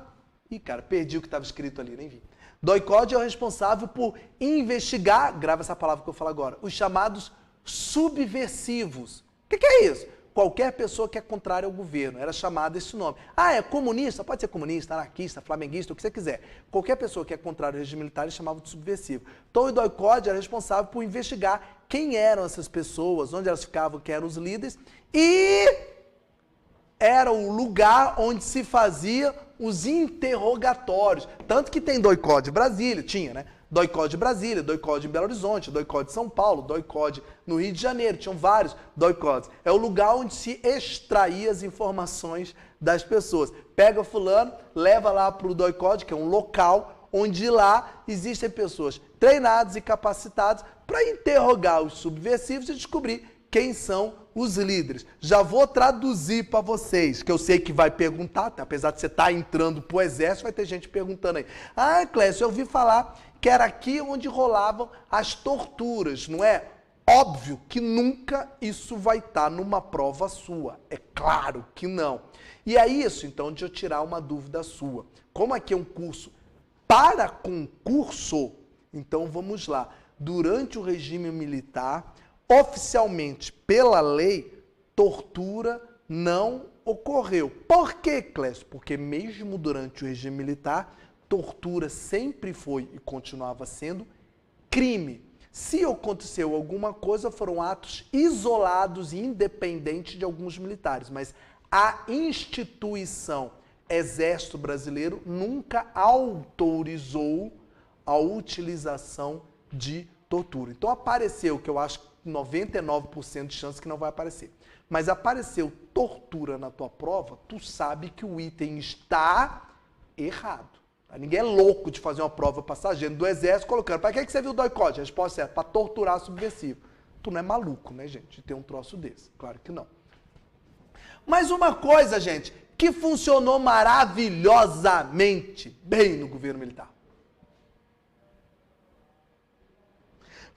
Ih, cara, perdi o que estava escrito ali, nem vi. DOI-CODE é o responsável por investigar, grava essa palavra que eu falo agora, os chamados subversivos. O que é isso? Qualquer pessoa que é contrária ao governo, era chamada esse nome. Ah, é comunista? Pode ser comunista, anarquista, flamenguista, o que você quiser. Qualquer pessoa que é contrária ao regime militar, eles chamavam de subversivo. Então o DOI-CODE era responsável por investigar quem eram essas pessoas, onde elas ficavam, quem eram os líderes, e era o lugar onde se fazia os interrogatórios. Tanto que tem DOI-CODE Brasília, tinha, né? DOI-CODE Brasília, DOI-CODE em Belo Horizonte, DOI-CODE São Paulo, DOI-CODE no Rio de Janeiro, tinham vários DOI-CODEs. É o lugar onde se extraía as informações das pessoas. Pega fulano, leva lá para o DOI-CODE, que é um local onde lá existem pessoas treinadas e capacitadas para interrogar os subversivos e descobrir quem são os líderes. Já vou traduzir para vocês, que eu sei que vai perguntar, apesar de você estar entrando para o exército, vai ter gente perguntando aí. Ah, Clécio, eu ouvi falar que era aqui onde rolavam as torturas, não é? Óbvio que nunca isso vai estar numa prova sua. É claro que não. E é isso, então, de eu tirar uma dúvida sua. Como aqui é um curso para concurso, então vamos lá. Durante o regime militar, oficialmente, pela lei, tortura não ocorreu. Por quê, Clécio? Porque mesmo durante o regime militar, tortura sempre foi e continuava sendo crime. Se aconteceu alguma coisa, foram atos isolados e independentes de alguns militares, mas a instituição Exército Brasileiro nunca autorizou a utilização de tortura. Então apareceu, que eu acho que 99% de chance que não vai aparecer, mas apareceu tortura na tua prova, tu sabe que o item está errado. Ninguém é louco de fazer uma prova passageira do Exército colocando, para que você viu o DOI-CODE? A resposta é, para torturar subversivo. Tu não é maluco, né, gente, de ter um troço desse? Claro que não. Mas uma coisa, gente, que funcionou maravilhosamente bem no governo militar.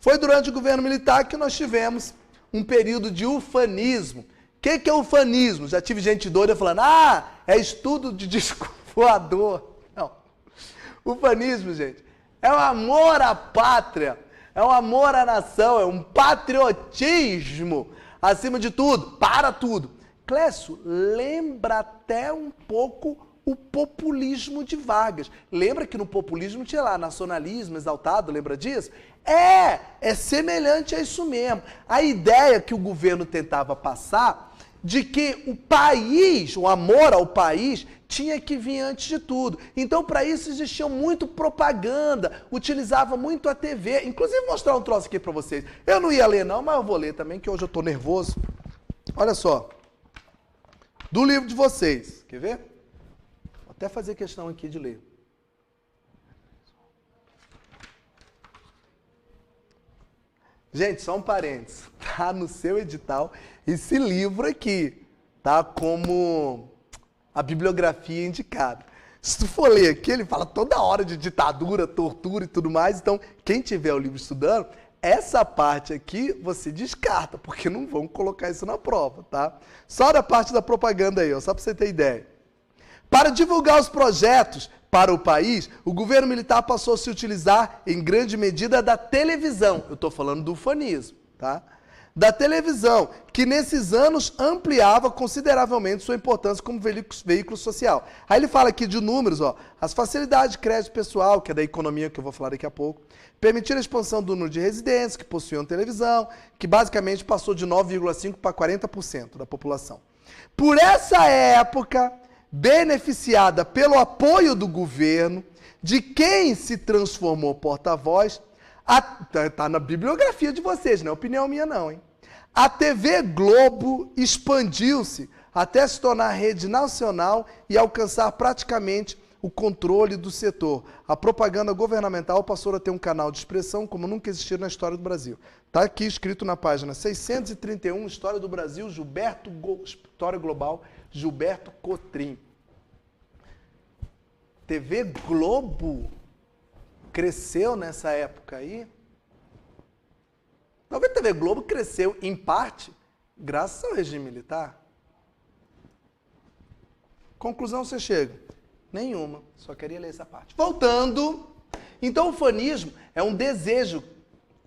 Foi durante o governo militar que nós tivemos um período de ufanismo. O que é ufanismo? Já tive gente doida falando, é estudo de disco voador. Não. Ufanismo, gente, é um amor à pátria, é um amor à nação, é um patriotismo, acima de tudo, para tudo. Clécio, lembra até um pouco o populismo de Vargas. Lembra que no populismo tinha lá nacionalismo exaltado, lembra disso? É semelhante a isso mesmo. A ideia que o governo tentava passar de que o país, o amor ao país, tinha que vir antes de tudo. Então, para isso, existia muito propaganda, utilizava muito a TV. Inclusive, vou mostrar um troço aqui para vocês. Eu não ia ler não, mas eu vou ler também, que hoje eu estou nervoso. Olha só. Do livro de vocês. Quer ver? Vou até fazer questão aqui de ler. Gente, só um parênteses. Tá no seu edital esse livro aqui, tá? Como a bibliografia indicada. Se tu for ler aqui, ele fala toda hora de ditadura, tortura e tudo mais. Então, quem tiver o livro estudando, essa parte aqui você descarta, porque não vão colocar isso na prova, tá? Só da parte da propaganda aí, ó, só para você ter ideia. Para divulgar os projetos para o país, o governo militar passou a se utilizar, em grande medida, da televisão. Eu estou falando do ufanismo, tá? Da televisão, que nesses anos ampliava consideravelmente sua importância como veículo social. Aí ele fala aqui de números, ó, as facilidades de crédito pessoal, que é da economia que eu vou falar daqui a pouco, permitiram a expansão do número de residências que possuíam televisão, que basicamente passou de 9,5% para 40% da população. Por essa época, beneficiada pelo apoio do governo, de quem se transformou porta-voz, Tá na bibliografia de vocês, não é opinião minha não, hein? A TV Globo expandiu-se até se tornar rede nacional e alcançar praticamente o controle do setor. A propaganda governamental passou a ter um canal de expressão como nunca existiu na história do Brasil. Está aqui escrito na página 631, História do Brasil, História Global, Gilberto Cotrim. TV Globo cresceu nessa época aí. Talvez a TV Globo cresceu, em parte, graças ao regime militar. Conclusão você chega? Nenhuma. Só queria ler essa parte. Voltando. Então, o ufanismo é um desejo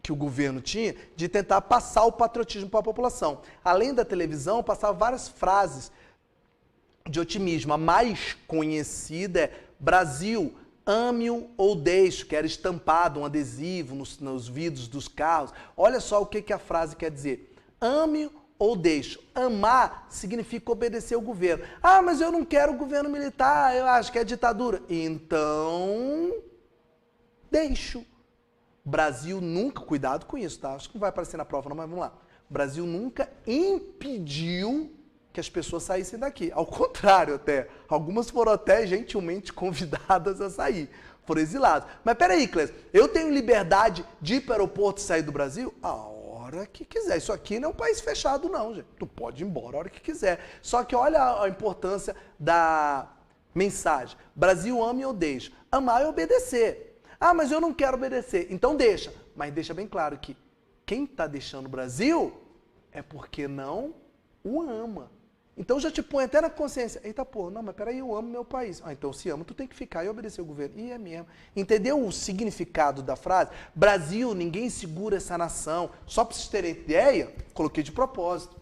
que o governo tinha de tentar passar o patriotismo para a população. Além da televisão, passava várias frases de otimismo. A mais conhecida é Brasil, ame-o ou deixe, que era estampado, um adesivo nos vidros dos carros. Olha só o que a frase quer dizer. Ame-o ou deixo. Amar significa obedecer ao governo. Ah, mas eu não quero o governo militar, eu acho que é ditadura. Então, deixo. Brasil nunca, cuidado com isso, tá? Acho que não vai aparecer na prova não, mas vamos lá. O Brasil nunca impediu que as pessoas saíssem daqui. Ao contrário até. Algumas foram até gentilmente convidadas a sair. Foram exilados. Mas peraí, Clésio, eu tenho liberdade de ir para o aeroporto e sair do Brasil? A hora que quiser. Isso aqui não é um país fechado não, gente. Tu pode ir embora a hora que quiser. Só que olha a importância da mensagem. Brasil, ame ou deixe. Amar é obedecer. Ah, mas eu não quero obedecer. Então deixa. Mas deixa bem claro que quem está deixando o Brasil é porque não o ama. Então já te põe até na consciência. Eita, pô, não, mas peraí, eu amo meu país. Ah, então se ama, tu tem que ficar e obedecer o governo. E é mesmo. Entendeu o significado da frase? Brasil, ninguém segura essa nação. Só para vocês terem ideia, coloquei de propósito.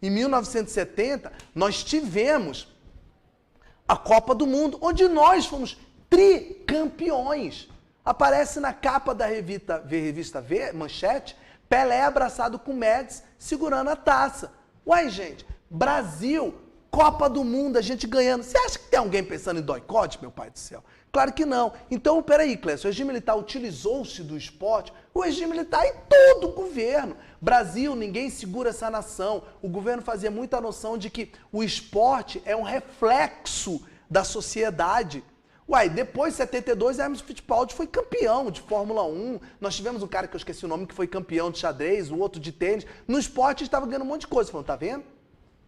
Em 1970, nós tivemos a Copa do Mundo, onde nós fomos tricampeões. Aparece na capa da revista V, Manchete, Pelé abraçado com Médici, segurando a taça. Uai, gente, Brasil, Copa do Mundo, a gente ganhando. Você acha que tem alguém pensando em doicote, meu pai do céu? Claro que não. Então, peraí, Clécio, o regime militar utilizou-se do esporte? O regime militar em todo o governo. Brasil, ninguém segura essa nação. O governo fazia muita noção de que o esporte é um reflexo da sociedade. Uai, depois de 72, Hermes Fittipaldi foi campeão de Fórmula 1. Nós tivemos um cara que eu esqueci o nome, que foi campeão de xadrez, o outro de tênis. No esporte, estava ganhando um monte de coisa. Falando, tá vendo?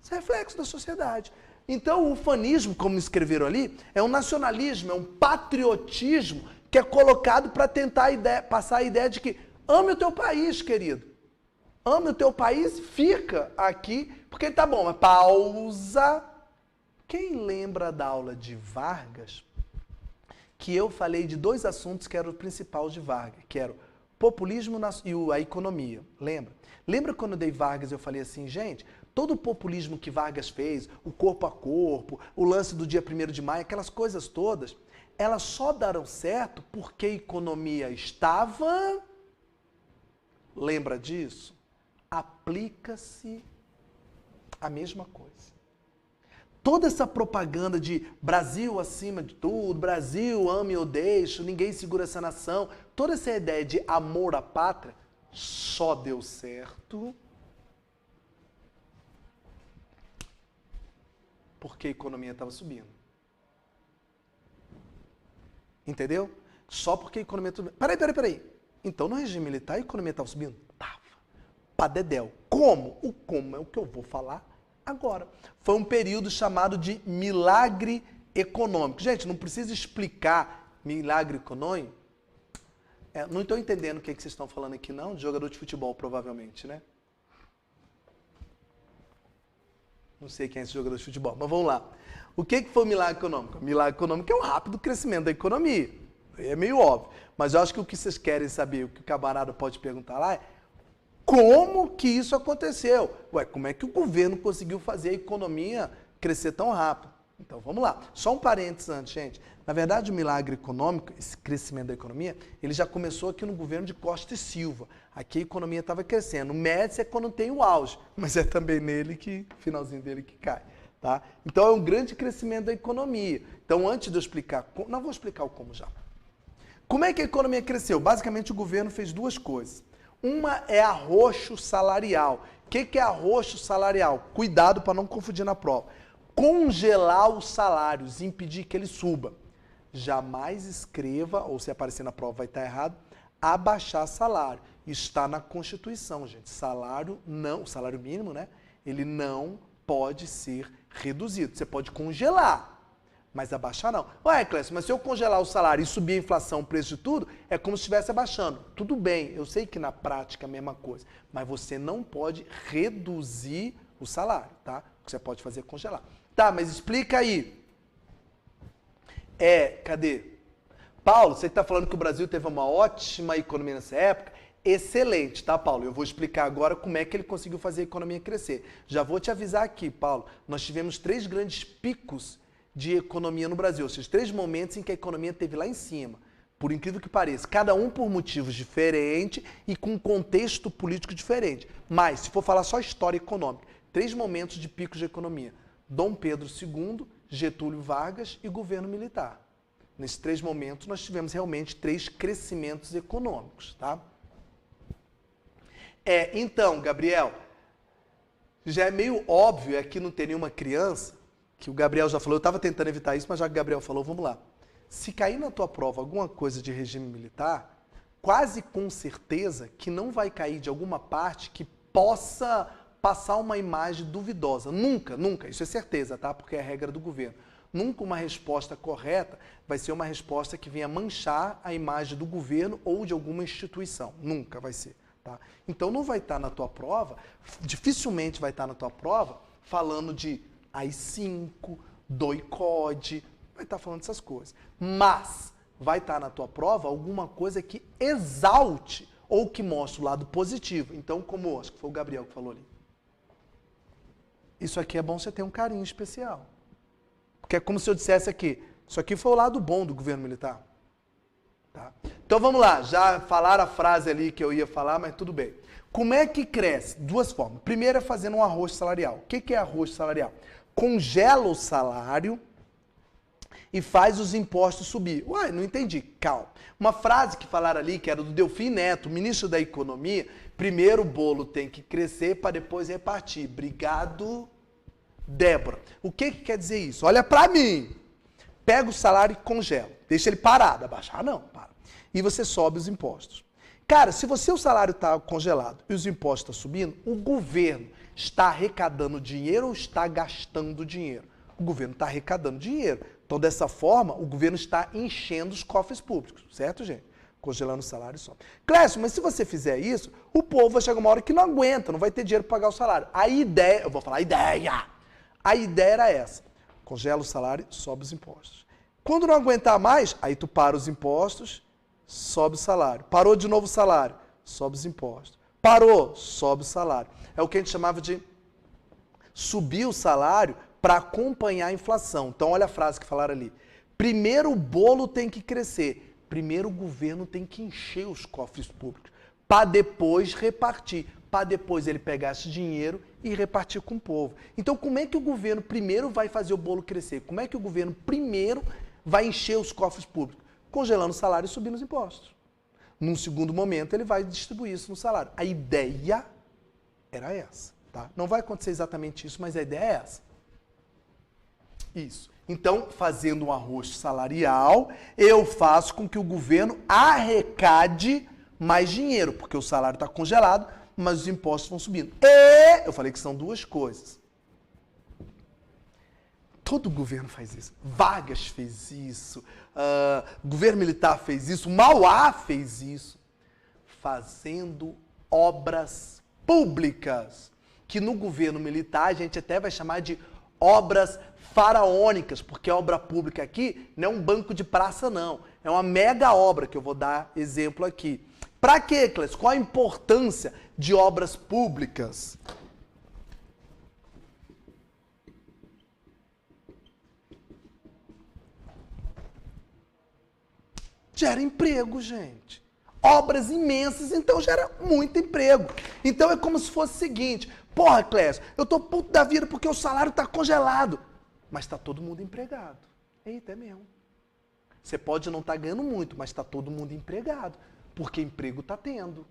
Isso é reflexo da sociedade. Então, o ufanismo, como escreveram ali, é um nacionalismo, é um patriotismo que é colocado para tentar passar a ideia de que ame o teu país, querido. Ame o teu país, fica aqui, porque tá bom, mas pausa. Quem lembra da aula de Vargas, que eu falei de dois assuntos que eram o principal de Vargas, que era o populismo e a economia, lembra? Lembra quando eu dei Vargas eu falei assim, gente, todo o populismo que Vargas fez, o corpo a corpo, o lance do dia 1º de maio, aquelas coisas todas, elas só deram certo porque a economia estava... Lembra disso? Aplica-se a mesma coisa. Toda essa propaganda de Brasil acima de tudo, Brasil ame ou deixe, ninguém segura essa nação, toda essa ideia de amor à pátria só deu certo porque a economia estava subindo. Entendeu? Só porque a economia estava subindo. Peraí. Então, no regime militar, a economia estava subindo? Tava. Padedéu. Como? O como é o que eu vou falar agora. Foi um período chamado de milagre econômico. Gente, não precisa explicar milagre econômico. Não estou entendendo o que vocês estão falando aqui, não. De jogador de futebol, provavelmente, né? Não sei quem é esse jogador de futebol, mas vamos lá. O que foi o milagre econômico? O milagre econômico é um rápido crescimento da economia. É meio óbvio. Mas eu acho que o que vocês querem saber, o que o camarada pode perguntar lá é como que isso aconteceu? Ué, como é que o governo conseguiu fazer a economia crescer tão rápido? Então, vamos lá. Só um parênteses antes, gente. Na verdade, o milagre econômico, esse crescimento da economia, ele já começou aqui no governo de Costa e Silva. Aqui a economia estava crescendo. O Médici é quando tem o auge, mas é também nele que, finalzinho dele que cai. Tá? Então, é um grande crescimento da economia. Então, antes de eu explicar, não vou explicar o como já. Como é que a economia cresceu? Basicamente, o governo fez duas coisas. Uma é arroxo salarial. O que é arroxo salarial? Cuidado para não confundir na prova. Congelar os salários, impedir que ele suba. Jamais escreva, ou se aparecer na prova vai estar errado, abaixar salário. Está na Constituição, gente. Salário não, o salário mínimo, né? Ele não pode ser reduzido. Você pode congelar, mas abaixar não. Ué, Clécio, mas se eu congelar o salário e subir a inflação, o preço de tudo, é como se estivesse abaixando. Tudo bem, eu sei que na prática é a mesma coisa, mas você não pode reduzir o salário, tá? O que você pode fazer é congelar. Tá, mas explica aí. Cadê? Paulo, você que está falando que o Brasil teve uma ótima economia nessa época, excelente, tá, Paulo? Eu vou explicar agora como é que ele conseguiu fazer a economia crescer. Já vou te avisar aqui, Paulo, nós tivemos 3 grandes picos de economia no Brasil, ou seja, 3 momentos em que a economia esteve lá em cima, por incrível que pareça, cada um por motivos diferentes e com contexto político diferente. Mas, se for falar só história econômica, 3 momentos de picos de economia. Dom Pedro II, Getúlio Vargas e governo militar. Nesses 3 momentos, nós tivemos realmente 3 crescimentos econômicos, tá? Então, Gabriel, já é meio óbvio aqui não ter nenhuma criança, que o Gabriel já falou, eu estava tentando evitar isso, mas já que o Gabriel falou, vamos lá. Se cair na tua prova alguma coisa de regime militar, quase com certeza que não vai cair de alguma parte que possa passar uma imagem duvidosa. Nunca, nunca, isso é certeza, tá? Porque é a regra do governo. Nunca uma resposta correta vai ser uma resposta que venha manchar a imagem do governo ou de alguma instituição. Nunca vai ser, tá? Então não vai estar na tua prova, dificilmente vai estar na tua prova falando de AI-5, DOI-CODE, vai estar falando dessas coisas. Mas vai estar na tua prova alguma coisa que exalte ou que mostre o lado positivo. Então, como acho que foi o Gabriel que falou ali. Isso aqui é bom você ter um carinho especial. Porque é como se eu dissesse aqui, isso aqui foi o lado bom do governo militar. Tá? Então vamos lá, já falaram a frase ali que eu ia falar, mas tudo bem. Como é que cresce? 2 formas. Primeiro é fazendo um arroxo salarial. O que é arroxo salarial? Congela o salário e faz os impostos subir. Uai, não entendi. Calma. Uma frase que falaram ali, que era do Delfim Neto, ministro da Economia, primeiro o bolo tem que crescer para depois repartir. Obrigado, Débora. O que quer dizer isso? Olha para mim. Pega o salário e congela. Deixa ele parado. Abaixar não, para. E você sobe os impostos. Cara, se o salário está congelado e os impostos estão subindo, o governo está arrecadando dinheiro ou está gastando dinheiro? O governo está arrecadando dinheiro. Então, dessa forma, o governo está enchendo os cofres públicos, certo, gente? Congelando o salário só. Clécio, mas se você fizer isso, o povo vai chegar uma hora que não aguenta, não vai ter dinheiro para pagar o salário. A ideia, eu vou falar ideia. A ideia era essa. Congela o salário, sobe os impostos. Quando não aguentar mais, aí tu para os impostos, sobe o salário. Parou de novo o salário, sobe os impostos. Parou, sobe o salário. É o que a gente chamava de subir o salário para acompanhar a inflação. Então, olha a frase que falaram ali. Primeiro o bolo tem que crescer. Primeiro o governo tem que encher os cofres públicos. Para depois repartir. Para depois ele pegar esse dinheiro e repartir com o povo. Então, como é que o governo primeiro vai fazer o bolo crescer? Como é que o governo primeiro vai encher os cofres públicos? Congelando o salário e subindo os impostos. Num segundo momento, ele vai distribuir isso no salário. A ideia era essa. Tá? Não vai acontecer exatamente isso, mas a ideia é essa. Isso. Então, fazendo um arroxo salarial, eu faço com que o governo arrecade mais dinheiro, porque o salário está congelado, mas os impostos vão subindo. E eu falei que são 2 coisas. Todo governo faz isso. Vargas fez isso, o governo militar fez isso, Mauá fez isso. Fazendo obras públicas, que no governo militar a gente até vai chamar de obras faraônicas, porque a obra pública aqui não é um banco de praça, não. É uma mega obra, que eu vou dar exemplo aqui. Para quê, Clécio? Qual a importância de obras públicas? Gera emprego, gente. Obras imensas, então gera muito emprego. Então é como se fosse o seguinte, porra, Clécio, eu tô puto da vida porque o salário tá congelado. Mas tá todo mundo empregado. Eita, é mesmo. Você pode não estar ganhando muito, mas está todo mundo empregado, porque emprego está tendo.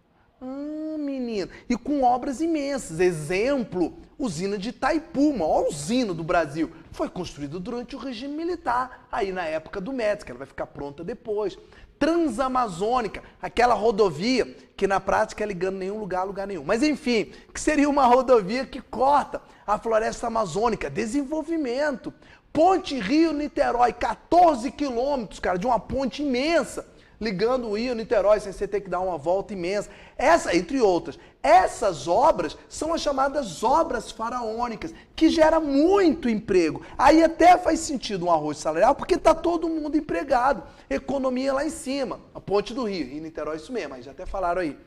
Menino. E com obras imensas. Exemplo, usina de Itaipu, a maior usina do Brasil. Foi construída durante o regime militar, aí na época do Médici, que ela vai ficar pronta depois. Transamazônica, aquela rodovia que na prática é ligando nenhum lugar a lugar nenhum. Mas enfim, que seria uma rodovia que corta a floresta amazônica. Desenvolvimento. Ponte Rio-Niterói, 14 quilômetros, cara, de uma ponte imensa, ligando o Rio Niterói, sem você ter que dar uma volta imensa. Essa, entre outras, essas obras são as chamadas obras faraônicas, que gera muito emprego. Aí até faz sentido um arroz salarial, porque está todo mundo empregado. Economia lá em cima. A ponte do Rio, Rio Niterói, isso mesmo, aí já até falaram aí.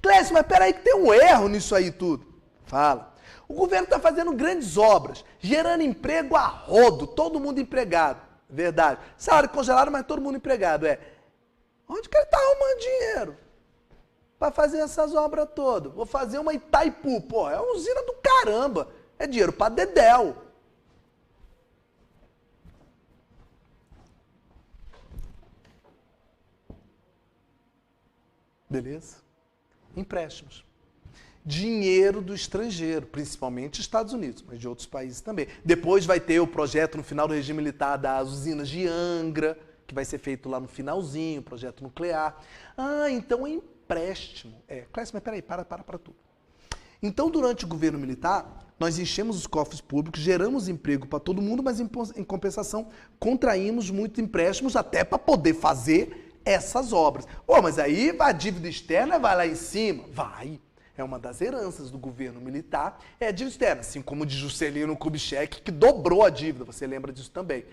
Clécio, mas peraí que tem um erro nisso aí tudo. Fala. O governo está fazendo grandes obras, gerando emprego a rodo, todo mundo empregado. Verdade. Salário congelado, mas todo mundo empregado. Onde que ele está arrumando dinheiro para fazer essas obras todas? Vou fazer uma Itaipu, porra, é uma usina do caramba. É dinheiro para dedéu. Beleza? Empréstimos. Dinheiro do estrangeiro, principalmente Estados Unidos, mas de outros países também. Depois vai ter o projeto no final do regime militar das usinas de Angra, que vai ser feito lá no finalzinho, projeto nuclear. Então é empréstimo. Clécio, mas peraí, para tudo. Então, durante o governo militar, nós enchemos os cofres públicos, geramos emprego para todo mundo, mas em compensação, contraímos muitos empréstimos até para poder fazer essas obras. Mas aí a dívida externa vai lá em cima? Vai. É uma das heranças do governo militar, é a dívida externa, assim como de Juscelino Kubitschek, que dobrou a dívida, você lembra disso também.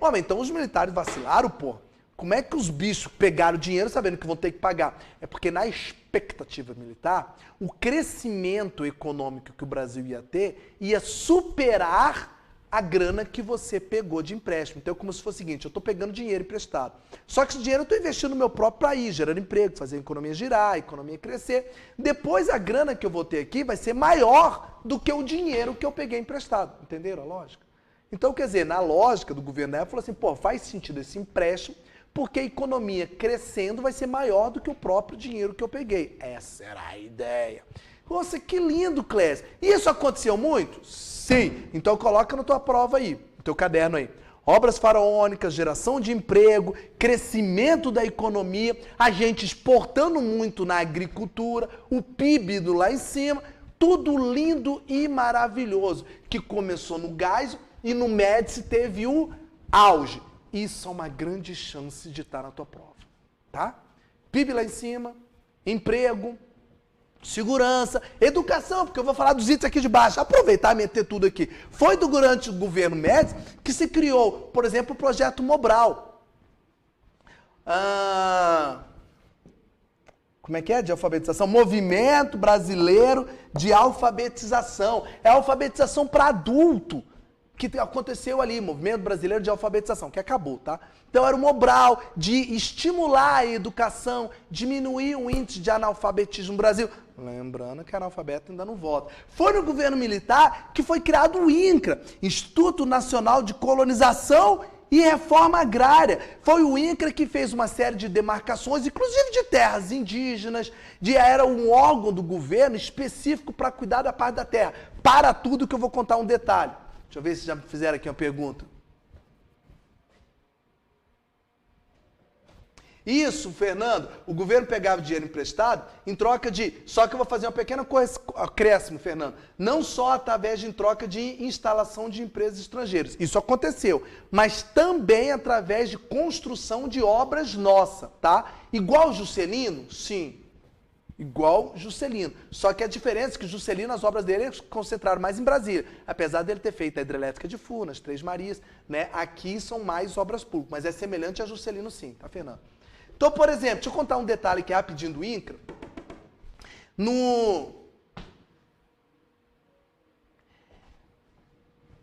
Mas então os militares vacilaram, pô. Como é que os bichos pegaram dinheiro sabendo que vão ter que pagar? É porque na expectativa militar, o crescimento econômico que o Brasil ia ter ia superar a grana que você pegou de empréstimo. Então é como se fosse o seguinte, eu estou pegando dinheiro emprestado. Só que esse dinheiro eu estou investindo no meu próprio país, gerando emprego, fazendo a economia girar, a economia crescer. Depois a grana que eu vou ter aqui vai ser maior do que o dinheiro que eu peguei emprestado. Entenderam a lógica? Então, quer dizer, na lógica do governo da época, falou assim, faz sentido esse empréstimo, porque a economia crescendo vai ser maior do que o próprio dinheiro que eu peguei. Essa era a ideia. Nossa, que lindo, Clécio. Isso aconteceu muito? Sim. Então coloca na tua prova aí, no teu caderno aí. Obras faraônicas, geração de emprego, crescimento da economia, a gente exportando muito na agricultura, o PIB do lá em cima, tudo lindo e maravilhoso, que começou no Geisel e no Médici teve o auge. Isso é uma grande chance de estar na tua prova, tá? PIB lá em cima, emprego, segurança, educação, porque eu vou falar dos itens aqui de baixo, aproveitar e meter tudo aqui. Foi durante o governo Médici que se criou, por exemplo, o projeto Mobral. Como é que é? De alfabetização? Movimento Brasileiro de Alfabetização. É alfabetização para adulto que aconteceu ali, Movimento Brasileiro de Alfabetização, que acabou, tá? Então era o Mobral de estimular a educação, diminuir o índice de analfabetismo no Brasil. Lembrando que analfabeto ainda não vota. Foi no governo militar que foi criado o INCRA, Instituto Nacional de Colonização e Reforma Agrária. Foi o INCRA que fez uma série de demarcações, inclusive de terras indígenas, era um órgão do governo específico para cuidar da parte da terra. Para tudo que eu vou contar um detalhe. Deixa eu ver se já me fizeram aqui uma pergunta. Isso, Fernando, o governo pegava dinheiro emprestado em troca de... Só que eu vou fazer uma pequena acréscimo, Fernando. Não só através de em troca de instalação de empresas estrangeiras. Isso aconteceu. Mas também através de construção de obras nossas, tá? Igual Juscelino? Sim. Igual Juscelino. Só que a diferença é que Juscelino, as obras dele concentraram mais em Brasília. Apesar dele ter feito a hidrelétrica de Furnas, Três Marias, né? Aqui são mais obras públicas. Mas é semelhante a Juscelino sim, tá, Fernando? Então, por exemplo, deixa eu contar um detalhe que é rapidinho do INCRA.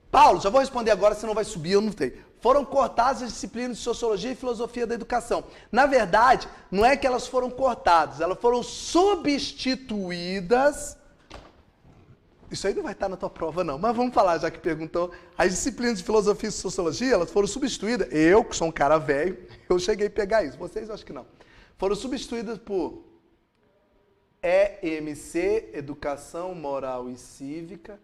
Paulo, já vou responder agora, senão vai subir, eu não sei. Foram cortadas as disciplinas de Sociologia e Filosofia da Educação. Na verdade, não é que elas foram cortadas, elas foram substituídas Isso aí não vai estar na tua prova, não. Mas vamos falar, já que perguntou. As disciplinas de filosofia e sociologia, elas foram substituídas. Eu, que sou um cara velho, eu cheguei a pegar isso. Vocês, eu acho que não. Foram substituídas por EMC, Educação Moral e Cívica,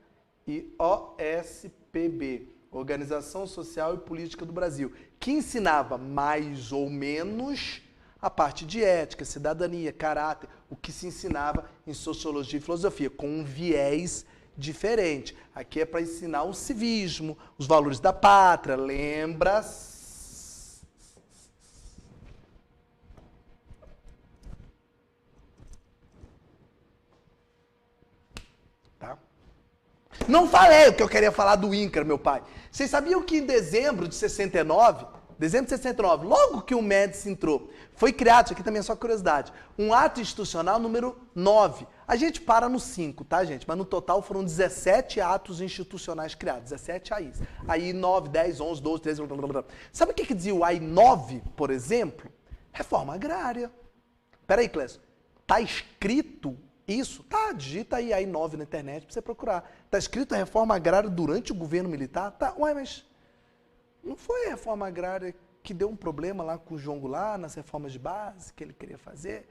e OSPB, Organização Social e Política do Brasil, que ensinava mais ou menos a parte de ética, cidadania, caráter, o que se ensinava em sociologia e filosofia, com um viés diferente. Aqui é para ensinar o civismo, os valores da pátria, lembra? Tá? Não falei o que eu queria falar do INCRA, meu pai. Vocês sabiam que em dezembro de 69, logo que o Médici entrou, foi criado, isso aqui também é só curiosidade, um ato institucional número 9. A gente para no 5, tá, gente? Mas no total foram 17 atos institucionais criados, 17 AIs. Aí 9, 10, 11, 12, 13, blá, blá, blá. Sabe o que dizia o AI 9, por exemplo? Reforma agrária. Peraí, Clécio, tá escrito isso? Tá, digita aí AI 9 na internet pra você procurar. Tá escrito a reforma agrária durante o governo militar? Tá, ué, mas não foi a reforma agrária que deu um problema lá com o João Goulart, nas reformas de base que ele queria fazer?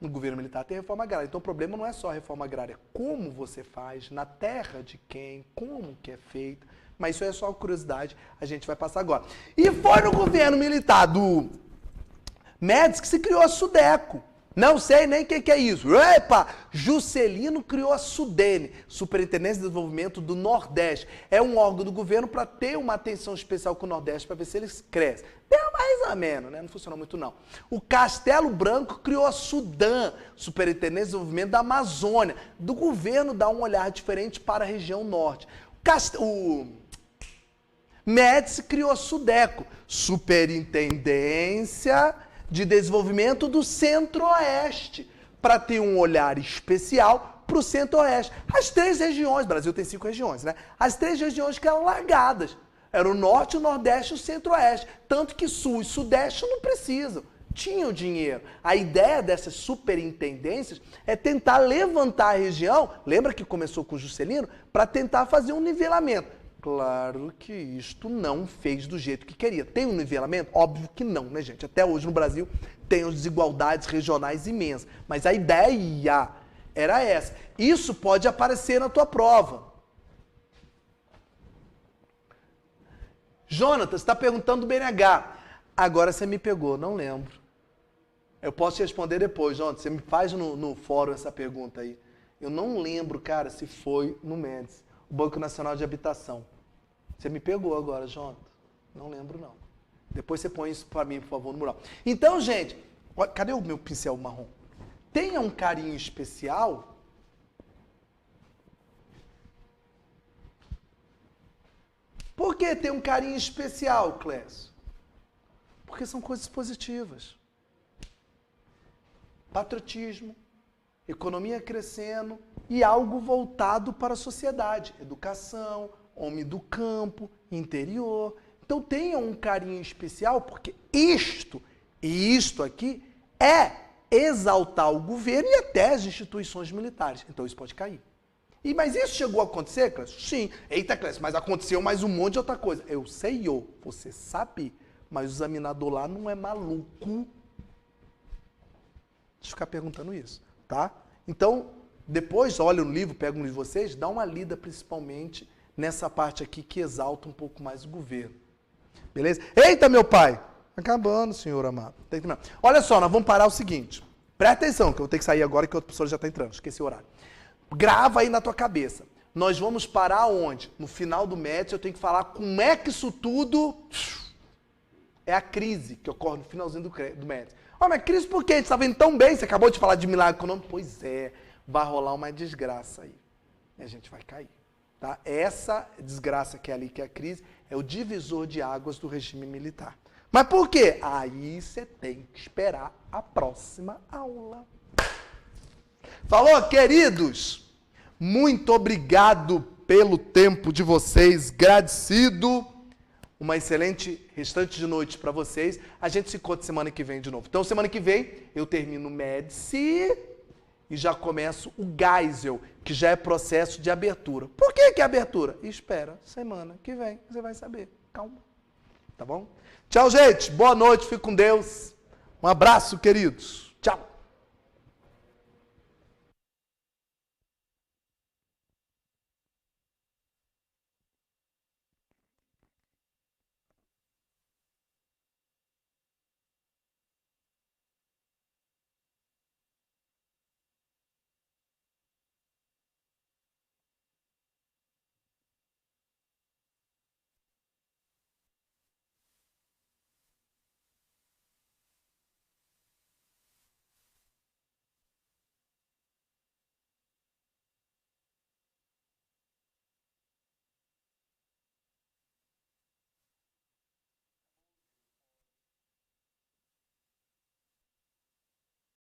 No governo militar tem reforma agrária. Então o problema não é só a reforma agrária, como você faz, na terra de quem, como que é feito. Mas isso é só curiosidade, a gente vai passar agora. E foi no governo militar do Médici que se criou a SUDECO. Não sei nem o que é isso. Epa! Juscelino criou a SUDENE, Superintendência de Desenvolvimento do Nordeste. É um órgão do governo para ter uma atenção especial com o Nordeste, para ver se eles crescem. Deu mais ou menos, né? Não funcionou muito, não. O Castelo Branco criou a SUDAM, Superintendência de Desenvolvimento da Amazônia. Do governo dá um olhar diferente para a região norte. O Médici criou a SUDECO, Superintendência de Desenvolvimento do Centro-Oeste, para ter um olhar especial para o Centro-Oeste. As 3 regiões, o Brasil tem 5 regiões, né? As 3 regiões que eram largadas. Era o Norte, o Nordeste e o Centro-Oeste. Tanto que Sul e Sudeste não precisam. Tinham dinheiro. A ideia dessas superintendências é tentar levantar a região, lembra que começou com o Juscelino? Para tentar fazer um nivelamento. Claro que isto não fez do jeito que queria. Tem um nivelamento? Óbvio que não, né, gente? Até hoje no Brasil tem as desigualdades regionais imensas. Mas a ideia era essa. Isso pode aparecer na tua prova. Jonatas, está perguntando do BNH. Agora você me pegou, não lembro. Eu posso te responder depois, Jonatas. Você me faz no fórum essa pergunta aí. Eu não lembro, cara, se foi no Médici. O Banco Nacional de Habitação. Você me pegou agora, Jonathan. Não lembro, não. Depois você põe isso para mim, por favor, no mural. Então, gente, cadê o meu pincel marrom? Tenha um carinho especial. Por que ter um carinho especial, Clécio? Porque são coisas positivas. Patriotismo, economia crescendo e algo voltado para a sociedade. Educação, homem do campo, interior. Então tenha um carinho especial, porque isto e isto aqui é exaltar o governo e até as instituições militares. Então isso pode cair. Mas isso chegou a acontecer, Clécio? Sim. Eita, Clécio, mas aconteceu mais um monte de outra coisa. Eu sei, você sabe, mas o examinador lá não é maluco. Deixa eu ficar perguntando isso, tá? Então, depois, olha no livro, pega um livro de vocês, dá uma lida principalmente nessa parte aqui que exalta um pouco mais o governo. Beleza? Eita, meu pai! Acabando, senhor amado. Olha só, nós vamos parar o seguinte. Presta atenção, que eu vou ter que sair agora que o outro professor já está entrando. Esqueci o horário. Grava aí na tua cabeça. Nós vamos parar onde? No final do Médici, eu tenho que falar como é que isso tudo é a crise que ocorre no finalzinho do Médici. Mas crise por quê? A gente estava indo tão bem, você acabou de falar de milagre econômico. Pois é, vai rolar uma desgraça aí. E a gente vai cair. Tá? Essa desgraça que é ali, que é a crise, é o divisor de águas do regime militar. Mas por quê? Aí você tem que esperar a próxima aula. Falou, queridos? Muito obrigado pelo tempo de vocês, agradecido. Uma excelente restante de noite para vocês. A gente se encontra semana que vem de novo. Então, semana que vem, eu termino Médici e já começo o Geisel, que já é processo de abertura. Por que que é abertura? Espera, semana que vem você vai saber. Calma. Tá bom? Tchau, gente. Boa noite. Fique com Deus. Um abraço, queridos. Tchau.